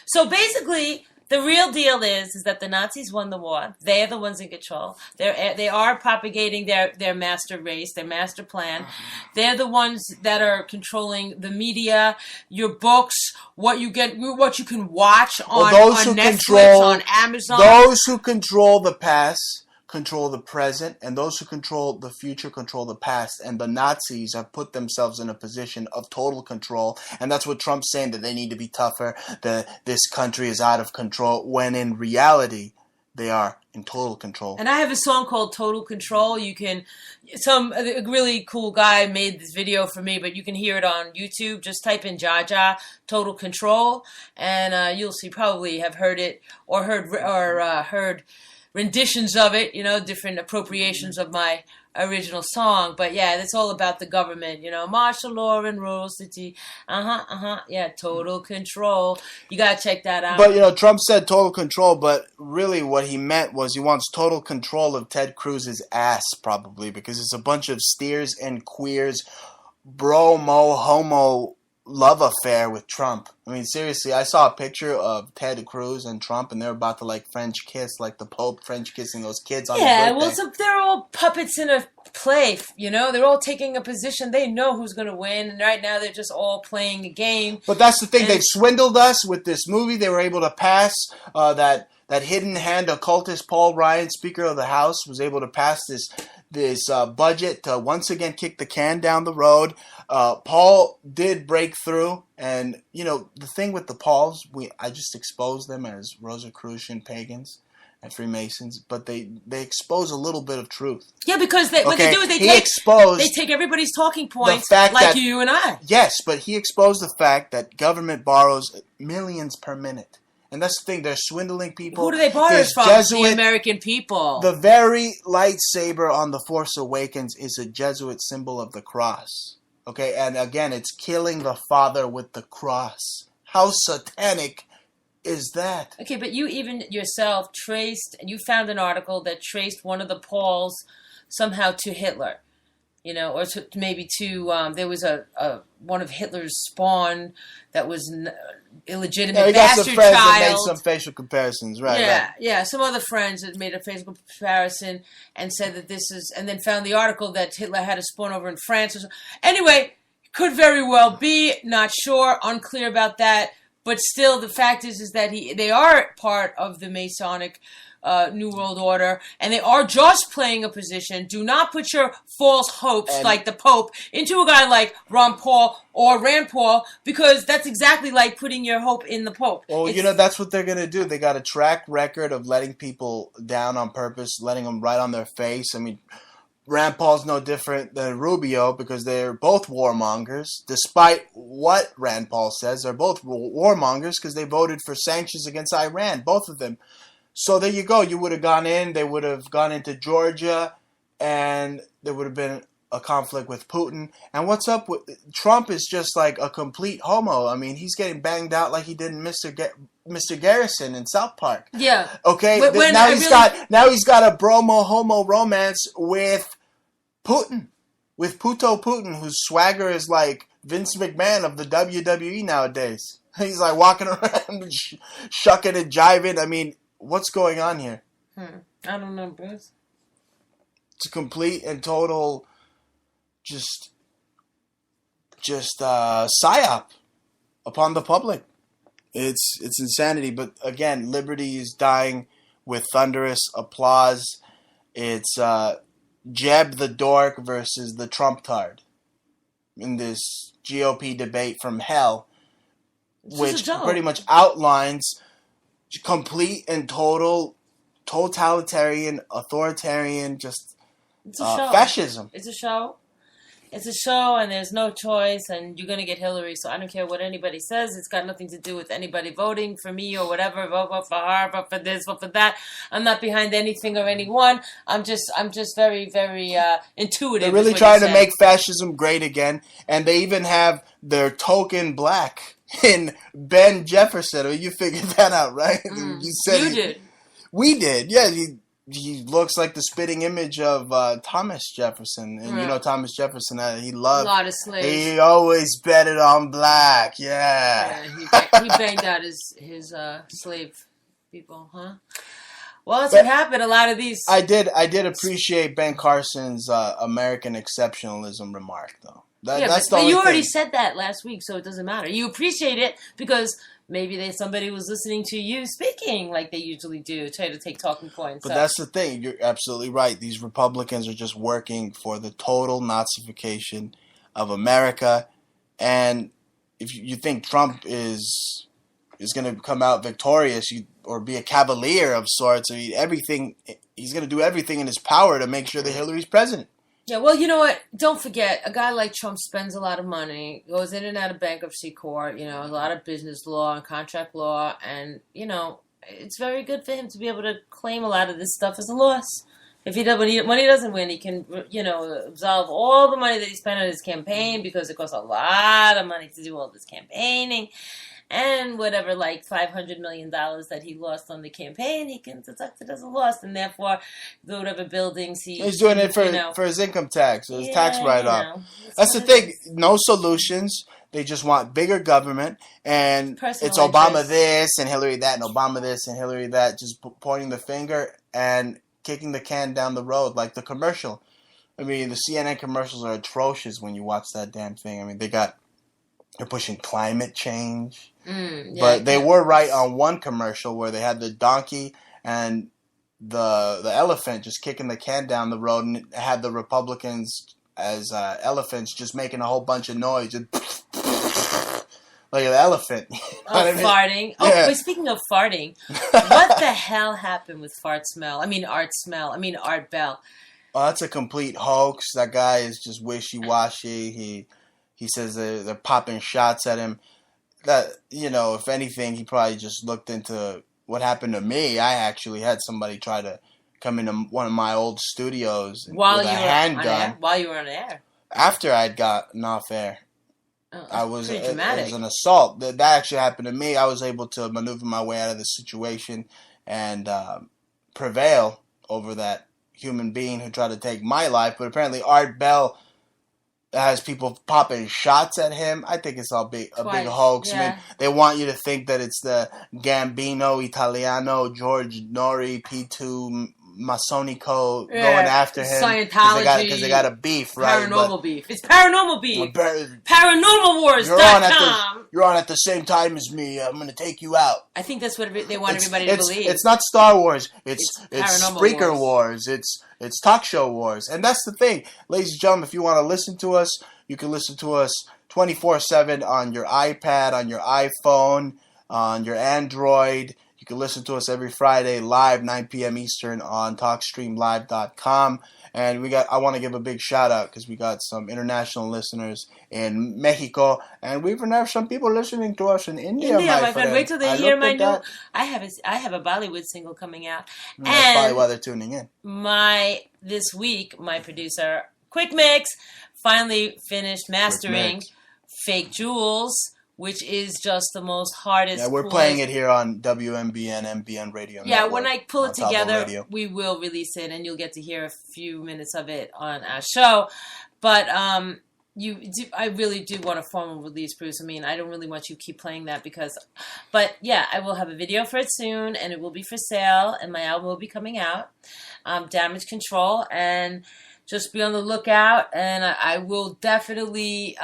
So basically, the real deal is that the Nazis won the war. They are the ones in control. They are propagating their master race, their master plan. They're the ones that are controlling the media, your books, what you can watch on Netflix, on Amazon. Those who control the past control the present, and those who control the future control the past. And the Nazis have put themselves in a position of total control, and that's what Trump's saying, that they need to be tougher, that this country is out of control, when in reality they are in total control. And I have a song called Total Control. A really cool guy made this video for me, but you can hear it on YouTube. Just type in Jaja Total Control, and you'll see, probably have heard it or heard renditions of it, different appropriations of my original song. But yeah, it's all about the government, martial law and rule city. Yeah, total control. You gotta check that out. But Trump said total control, but really what he meant was he wants total control of Ted Cruz's ass, probably, because it's a bunch of steers and queers, homo love affair with Trump. I mean, seriously, I saw a picture of Ted Cruz and Trump, and they're about to French kiss, like the Pope French kissing those kids on his birthday. Well, so they're all puppets in a play. They're all taking a position. They know who's going to win, and right now they're just all playing a game. But that's the thing. They've swindled us with this movie. They were able to pass that hidden hand occultist Paul Ryan, Speaker of the House, was able to pass this budget to once again kick the can down the road. Paul did break through, and the thing with the Pauls, I just expose them as Rosicrucian pagans and Freemasons, but they expose a little bit of truth. Yeah, because what they do is they take everybody's talking points, you and I. Yes, but he exposed the fact that government borrows millions per minute. And that's the thing, they're swindling people. Who do they borrow from? The American people. The very lightsaber on The Force Awakens is a Jesuit symbol of the cross. Okay, and again, it's killing the Father with the cross. How satanic is that? Okay, but you even yourself you found an article that traced one of the Pauls somehow to Hitler. Or there was one of Hitler's spawn that was illegitimate bastard child. That made some facial comparisons, right? Yeah. Some other friends that made a facial comparison and said that and then found the article that Hitler had a spawn over in France. Anyway, could very well be, not sure, unclear about that. But still, the fact is that they are part of the Masonic New World Order, and they are just playing a position. Do not put your false hopes, like the Pope, into a guy like Ron Paul or Rand Paul, because that's exactly like putting your hope in the Pope. Well, that's what they're going to do. They got a track record of letting people down on purpose, letting them right on their face. I mean, Rand Paul's no different than Rubio, because they're both warmongers. Despite what Rand Paul says, they're both warmongers because they voted for sanctions against Iran, both of them. So there you go. You would have gone in, they would have gone into Georgia, and there would have been a conflict with Putin. And what's up with Trump is just like a complete homo. I mean, he's getting banged out like he did in Mr. Garrison in South Park. Yeah. Okay. Now he's got a bromo homo romance with Putin, with Puto Putin, whose swagger is like Vince McMahon of the WWE nowadays. He's like walking around, shucking and jiving. I mean, what's going on here? I don't know, Bruce. It's a complete and total just psyop upon the public. It's insanity. But again, liberty is dying with thunderous applause. It's Jeb the dork versus the Trump tard in this GOP debate from hell, which pretty much outlines complete and total totalitarian, authoritarian, just It's a show. Fascism. It's a show. It's a show, and there's no choice, and you're going to get Hillary, so I don't care what anybody says. It's got nothing to do with anybody voting for me or whatever. Vote for her, vote for this, vote for that. I'm not behind anything or anyone. I'm just very, very intuitive. They're really trying to make fascism great again, and they even have their token black in Ben Jefferson. I mean, you figured that out, right? You said you did. We did, yeah. He looks like the spitting image of Thomas Jefferson. And you know Thomas Jefferson, he loved... A lot of slaves. He always betted on black, yeah. He banged out his slave people, huh? Well, that's what happened. A lot of these... I did appreciate Ben Carson's American exceptionalism remark, though. That's the only you already thing. said that last week, so it doesn't matter. You appreciate it because... Maybe somebody was listening to you speaking like they usually do, try to take talking points. But that's the thing. You're absolutely right. These Republicans are just working for the total Nazification of America. And if you think Trump is going to come out victorious or be a cavalier of sorts, I mean, he's going to do everything in his power to make sure that Hillary's president. Yeah, well, you know what? Don't forget, a guy like Trump spends a lot of money, goes in and out of bankruptcy court, a lot of business law and contract law, and, it's very good for him to be able to claim a lot of this stuff as a loss. If when he doesn't win, he can, absolve all the money that he spent on his campaign because it costs a lot of money to do all this campaigning. And whatever, like $500 million that he lost on the campaign, he can deduct it as a loss, and therefore, whatever buildings he's doing it for his income tax, or his tax write-off. That's the thing. No solutions. They just want bigger government, and it's Obama this and Hillary that, and Obama this and Hillary that, just pointing the finger and kicking the can down the road, like the commercial. I mean, the CNN commercials are atrocious when you watch that damn thing. I mean, they're pushing climate change. But they were right on one commercial where they had the donkey and the elephant just kicking the can down the road, and it had the Republicans as elephants just making a whole bunch of noise. Like an elephant. Farting. Oh, yeah. Wait, speaking of farting, what the hell happened with Art Bell? Oh, that's a complete hoax. That guy is just wishy-washy. He says they're popping shots at him. That, if anything, he probably just looked into what happened to me. I actually had somebody try to come into one of my old studios with a handgun. While you were on air? After I'd gotten off air. Oh, it was an assault. That actually happened to me. I was able to maneuver my way out of the situation and prevail over that human being who tried to take my life. But apparently Art Bell has people popping shots at him. I think it's a big hoax. Yeah. I mean, they want you to think that it's the Gambino Italiano George Nori P2 Masonico going after him. Scientology. Because they got a beef, right? Paranormal beef. It's paranormal beef. ParanormalWars.com. You're on at the same time as me. I'm going to take you out. I think that's what they want everybody to believe. It's not Star Wars. It's Spreaker Wars. It's talk show wars. And that's the thing. Ladies and gentlemen, if you want to listen to us, you can listen to us 24/7 on your iPad, on your iPhone, on your Android. You can listen to us every Friday live, 9 p.m. Eastern on TalkStreamLive.com. And I want to give a big shout out because we got some international listeners in Mexico, and we even have some people listening to us in India. My friend, wait till they hear my new. I have a Bollywood single coming out, and that's probably why they're tuning in. This week, my producer Quick Mix finally finished mastering Fake Jewels, which is just the most hardest. Yeah, we're playing it here on WMBN, MBN Radio. Yeah, when I pull it together, we will release it, and you'll get to hear a few minutes of it on our show. But I really do want a formal release, Bruce. I mean, I don't really want you to keep playing that but yeah, I will have a video for it soon, and it will be for sale, and my album will be coming out, Damage Control, and just be on the lookout, and I will definitely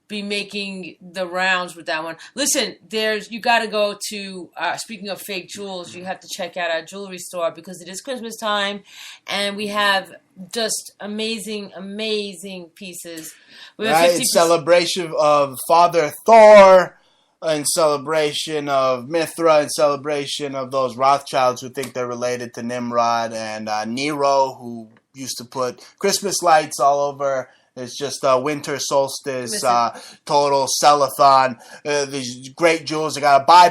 be making the rounds with that one. Listen, you got to go to, speaking of fake jewels, you have to check out our jewelry store because it is Christmas time, and we have just amazing, amazing pieces. In celebration of Father Thor, in celebration of Mithra, in celebration of those Rothschilds who think they're related to Nimrod, and Nero, who used to put Christmas lights all over. It's just winter solstice, total sell-a-thon. These great jewels. You gotta buy,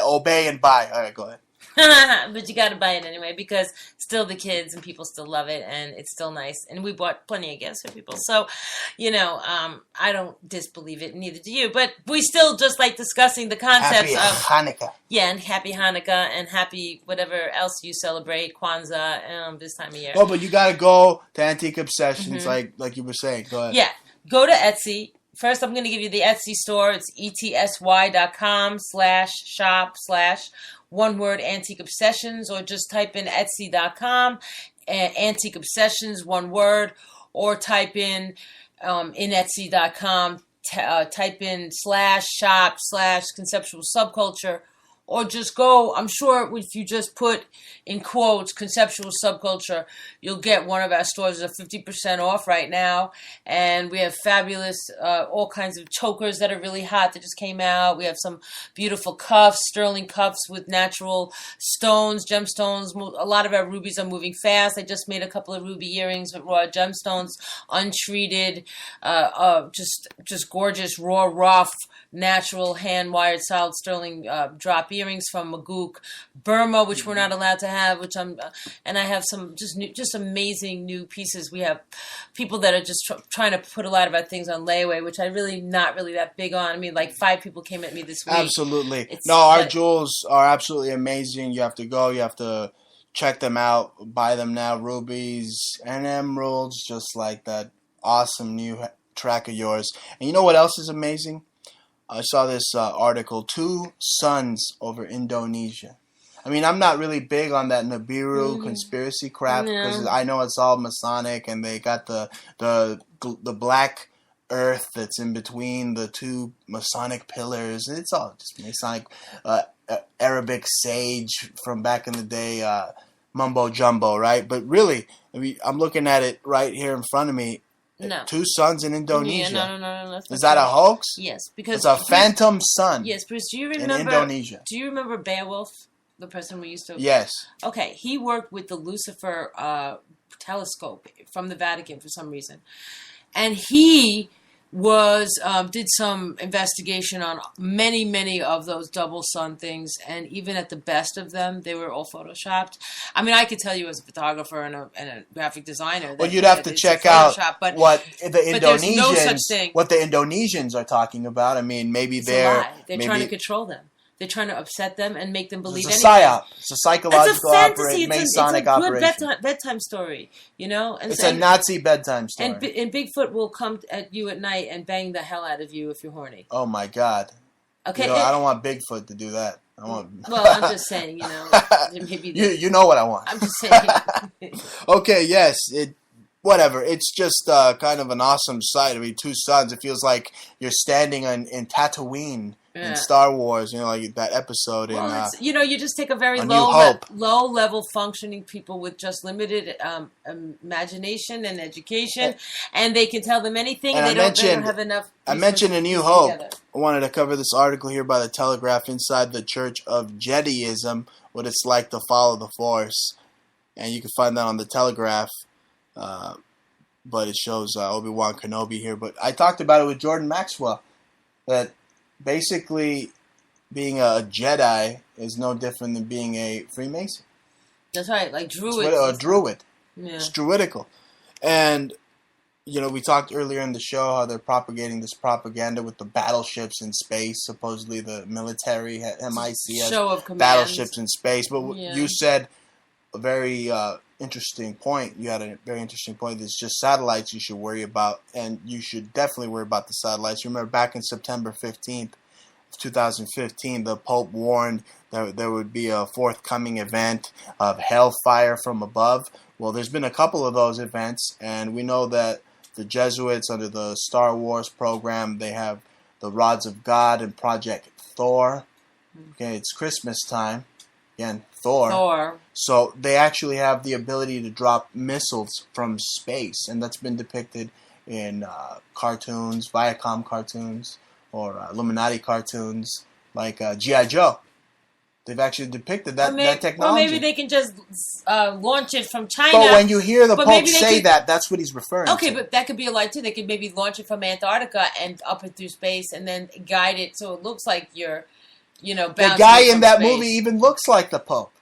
obey and buy. All right, go ahead. But you got to buy it anyway because still the kids and people still love it and it's still nice. And we bought plenty of gifts for people. So, I don't disbelieve it. Neither do you. But we still just like discussing the concepts Happy of Hanukkah. Yeah, and happy Hanukkah and happy whatever else you celebrate, Kwanzaa, this time of year. Oh, but you got to go to Antique Obsessions like you were saying. Go ahead. Yeah, go to Etsy. First, I'm going to give you the Etsy store. It's etsy.com/shop/ one word Antique Obsessions, or just type in etsy.com Antique Obsessions, one word, or type in etsy.com type in /shop/ conceptual subculture, or just go. I'm sure if you just put in quotes conceptual subculture, you'll get one of our stores at 50% off right now. And we have fabulous, all kinds of chokers that are really hot that just came out. We have some beautiful cuffs, sterling cuffs with natural stones, gemstones. A lot of our rubies are moving fast. I just made a couple of ruby earrings with raw gemstones, untreated, just gorgeous, raw, rough, natural hand-wired solid sterling drop earrings from Maguk, Burma, which we're not allowed to have, and I have some just amazing new pieces. We have people that are just trying to put a lot of our things on layaway, which I really not really that big on. I mean, like 5 people came at me this week. Absolutely. Our jewels are absolutely amazing. You have to go. You have to check them out. Buy them now. Rubies and emeralds, just like that awesome new track of yours. And you know what else is amazing? I saw this article, 2 suns over Indonesia. I mean, I'm not really big on that Nibiru conspiracy crap because I know it's all Masonic and they got the black earth that's in between the 2 Masonic pillars. It's all just Masonic, Arabic sage from back in the day, mumbo jumbo, right? But really, I mean, I'm looking at it right here in front of me. No. 2 suns in Indonesia. Yeah, no. Is that a hoax? Yes, because it's a phantom sun. Yes, Bruce. Do you remember in Indonesia? Do you remember Beowulf, the person we used to? Yes. Okay, he worked with the Lucifer telescope from the Vatican for some reason, and he did some investigation on many of those double sun things, and even at the best of them, they were all photoshopped. I mean, I could tell you as a photographer and a graphic designer. Well, you'd have to check out what the Indonesians are talking about. I mean, maybe they're trying to control them. They're trying to upset them and make them believe anything. It's a psyop. It's a psychological Masonic operation. It's a bedtime story, And it's a Nazi bedtime story. And Bigfoot will come at you at night and bang the hell out of you if you're horny. Oh my God. Okay. I don't want Bigfoot to do that. Well, I'm just saying, maybe you know what I want. I'm just saying. Okay. Yes. Whatever. It's just kind of an awesome sight. I mean, 2 suns. It feels like you're standing in Tatooine. In Star Wars, like that episode you just take a very low level functioning people with just limited imagination and education, and they can tell them anything, and they don't have enough. I mentioned A New Hope. Together. I wanted to cover this article here by the Telegraph, Inside the Church of Jediism, what it's like to follow the Force, and you can find that on the Telegraph. But it shows Obi-Wan Kenobi here. But I talked about it with Jordan Maxwell, that basically being a Jedi is no different than being a Freemason. That's right, like Druid. A Druid. Yeah. It's Druidical. And, we talked earlier in the show how they're propagating this propaganda with the battleships in space. Supposedly the military, MIC, has battleships in space. But you said a very interesting point. You had a very interesting point. There's just satellites you should worry about, and you should definitely worry about the satellites. You remember back in September 15th, 2015, the Pope warned that there would be a forthcoming event of hellfire from above. Well, there's been a couple of those events, and we know that the Jesuits under the Star Wars program, they have the Rods of God and Project Thor. Okay, it's Christmas time. Again, Thor. So they actually have the ability to drop missiles from space, and that's been depicted in cartoons, Viacom cartoons, or Illuminati cartoons, like G.I. Joe. They've actually depicted Or that technology. or maybe they can just launch it from China. But when you hear the But Pope maybe they say could- that, that's what he's referring to. Okay, but that could be a lie too. They could maybe launch it from Antarctica and up it through space, and then guide it so it looks like you're, The bouncing guy it in from that space. movie even looks like the Pope.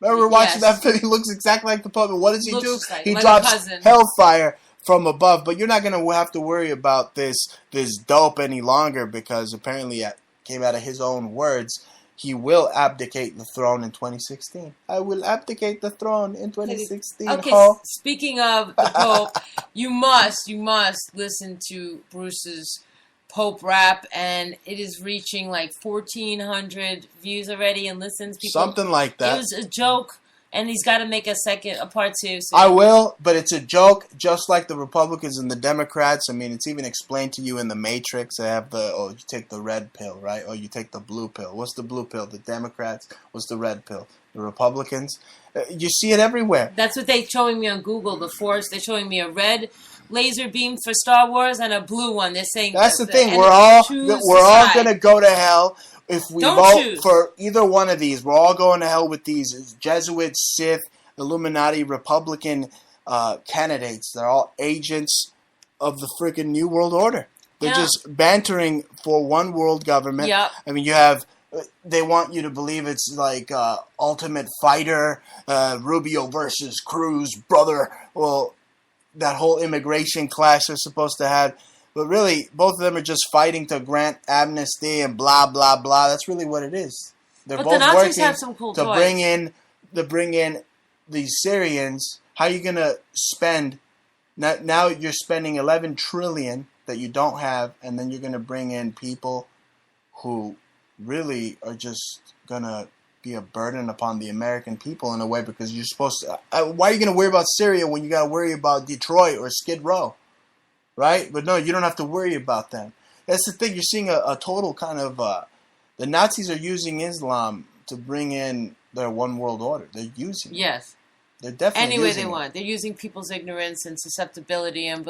Remember watching Yes. that film? He looks exactly like the Pope. And what does he Looks do? just like- He like a drops cousin. hellfire from above. But you're not going to have to worry about this dope any longer, because apparently it came out of his own words. He will abdicate the throne in 2016. I will abdicate the throne in 2016. Okay, Ho. speaking of the Pope, you must listen to Bruce's Pope rap, and it is reaching like 1,400 views already and listens. People, Something like that. It was a joke, and he's got to make a part two. So. I will, but it's a joke, just like the Republicans and the Democrats. I mean, it's even explained to you in the Matrix. They have you take the red pill, right? Or you take the blue pill. What's the blue pill? The Democrats. What's the red pill? The Republicans. You see it everywhere. That's what they're showing me on Google, the Force. They're showing me a red laser beam for Star Wars and a blue one. They're saying that's the thing. We're all going to go to hell. If we vote for either one of these, we're all going to hell with these Jesuit, Sith, Illuminati, Republican candidates. They're all agents of the freaking New World Order. They're just bantering for one world government. Yep. I mean, they want you to believe it's like Ultimate Fighter, Rubio versus Cruz, brother. Well, that whole immigration clash they're supposed to have. But really, both of them are just fighting to grant amnesty and blah, blah, blah. That's really what it is. They're both the Nazis working have some cool to toys. bring in these Syrians. How are you going to spend... Now you're spending $11 trillion that you don't have, and then you're going to bring in people who really are just going to be a burden upon the American people in a way, because you're supposed to... why are you going to worry about Syria when you got to worry about Detroit or Skid Row? Right? But no, you don't have to worry about them. That's the thing. You're seeing a total kind of... the Nazis are using Islam to bring in their one world order. They're using it. Yes. They're definitely Any way using they it. want. They're using people's ignorance and susceptibility, and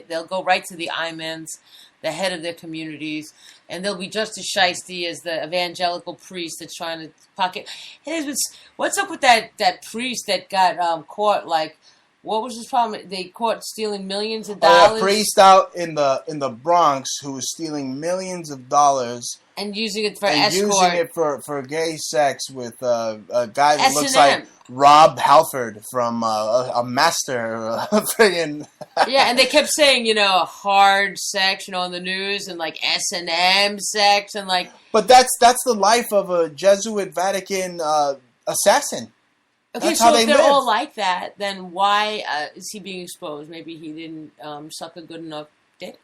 they'll go right to the imams, the head of their communities, and they'll be just as shiesty as the evangelical priest that's trying to pocket. Hey, what's up with that priest that got caught? Like, what was his problem? They caught stealing millions of dollars. A priest out in the Bronx who was stealing millions of dollars and using it for and escort. using it for gay sex with a guy that looks S&M. like Rob Halford from a master friggin'. Yeah, and they kept saying, hard sex, on the news, and like S&M sex, and like. But that's the life of a Jesuit Vatican assassin. Okay, That's so how if they they're live. all like that, then why is he being exposed? Maybe he didn't suck a good enough dick.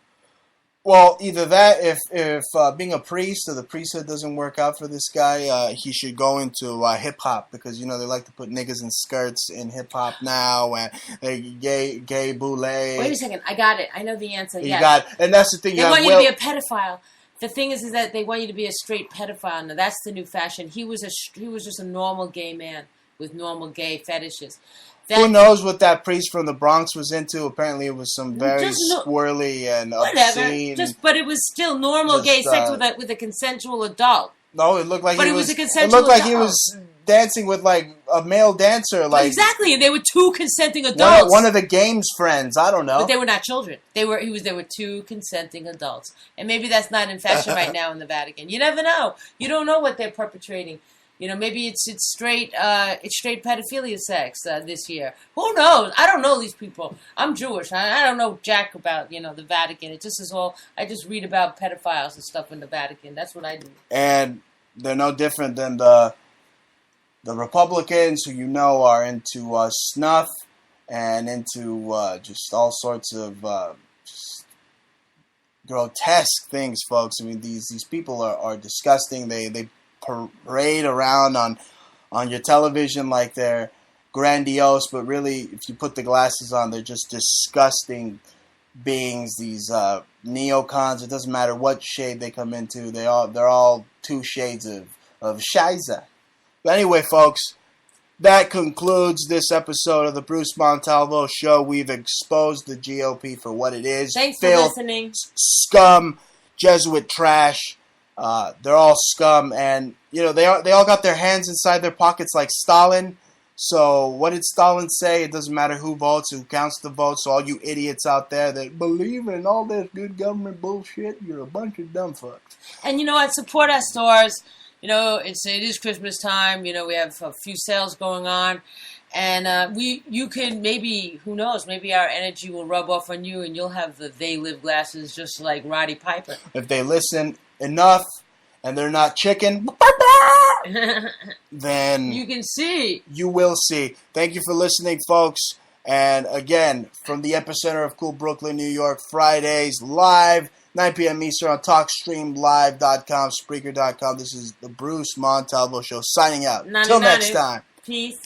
Well, either that, if being a priest or the priesthood doesn't work out for this guy, he should go into hip hop, because they like to put niggas in skirts in hip hop now, and gay boule. Wait a second, I got it. I know the answer. And that's the thing. They want you to be a pedophile. The thing is that they want you to be a straight pedophile. Now that's the new fashion. He was just a normal gay man with normal gay fetishes. Who knows what that priest from the Bronx was into? Apparently, it was some very squirrely and obscene. But it was still normal gay sex with a consensual adult. No, it looked like he was dancing with like a male dancer. Like exactly, and they were two consenting adults. One of the game's friends. I don't know, but they were not children. There were two consenting adults, and maybe that's not in fashion right now in the Vatican. You never know. You don't know what they're perpetrating. Maybe it's straight pedophilia sex this year. Who knows? I don't know these people. I'm Jewish. I don't know jack about the Vatican. It just is all. I just read about pedophiles and stuff in the Vatican. That's what I do. And they're no different than the Republicans, who are into snuff and into just all sorts of just grotesque things, folks. I mean, these people are disgusting. They parade around on your television like they're grandiose, but really, if you put the glasses on, they're just disgusting beings. These neocons. It doesn't matter what shade they come into. They're all two shades of shiza. But anyway, folks, that concludes this episode of the Bruce Montalvo Show. We've exposed the GOP for what it is. Thanks for listening. Scum, Jesuit trash. They're all scum, and they all got their hands inside their pockets like Stalin. So what did Stalin say? It doesn't matter who votes, who counts the votes. So all you idiots out there that believe in all this good government bullshit, you're a bunch of dumb fucks. And you know what? Support our stores. It is Christmas time. We have a few sales going on. And you can maybe, who knows, maybe our energy will rub off on you and you'll have the They Live glasses just like Roddy Piper. If they listen enough and they're not chicken, then you can see. You will see. Thank you for listening, folks. And again, from the epicenter of cool Brooklyn, New York, Fridays, live, 9 p.m. Eastern on TalkStreamLive.com, Spreaker.com. This is the Bruce Montalvo Show signing out. Till next time. Peace.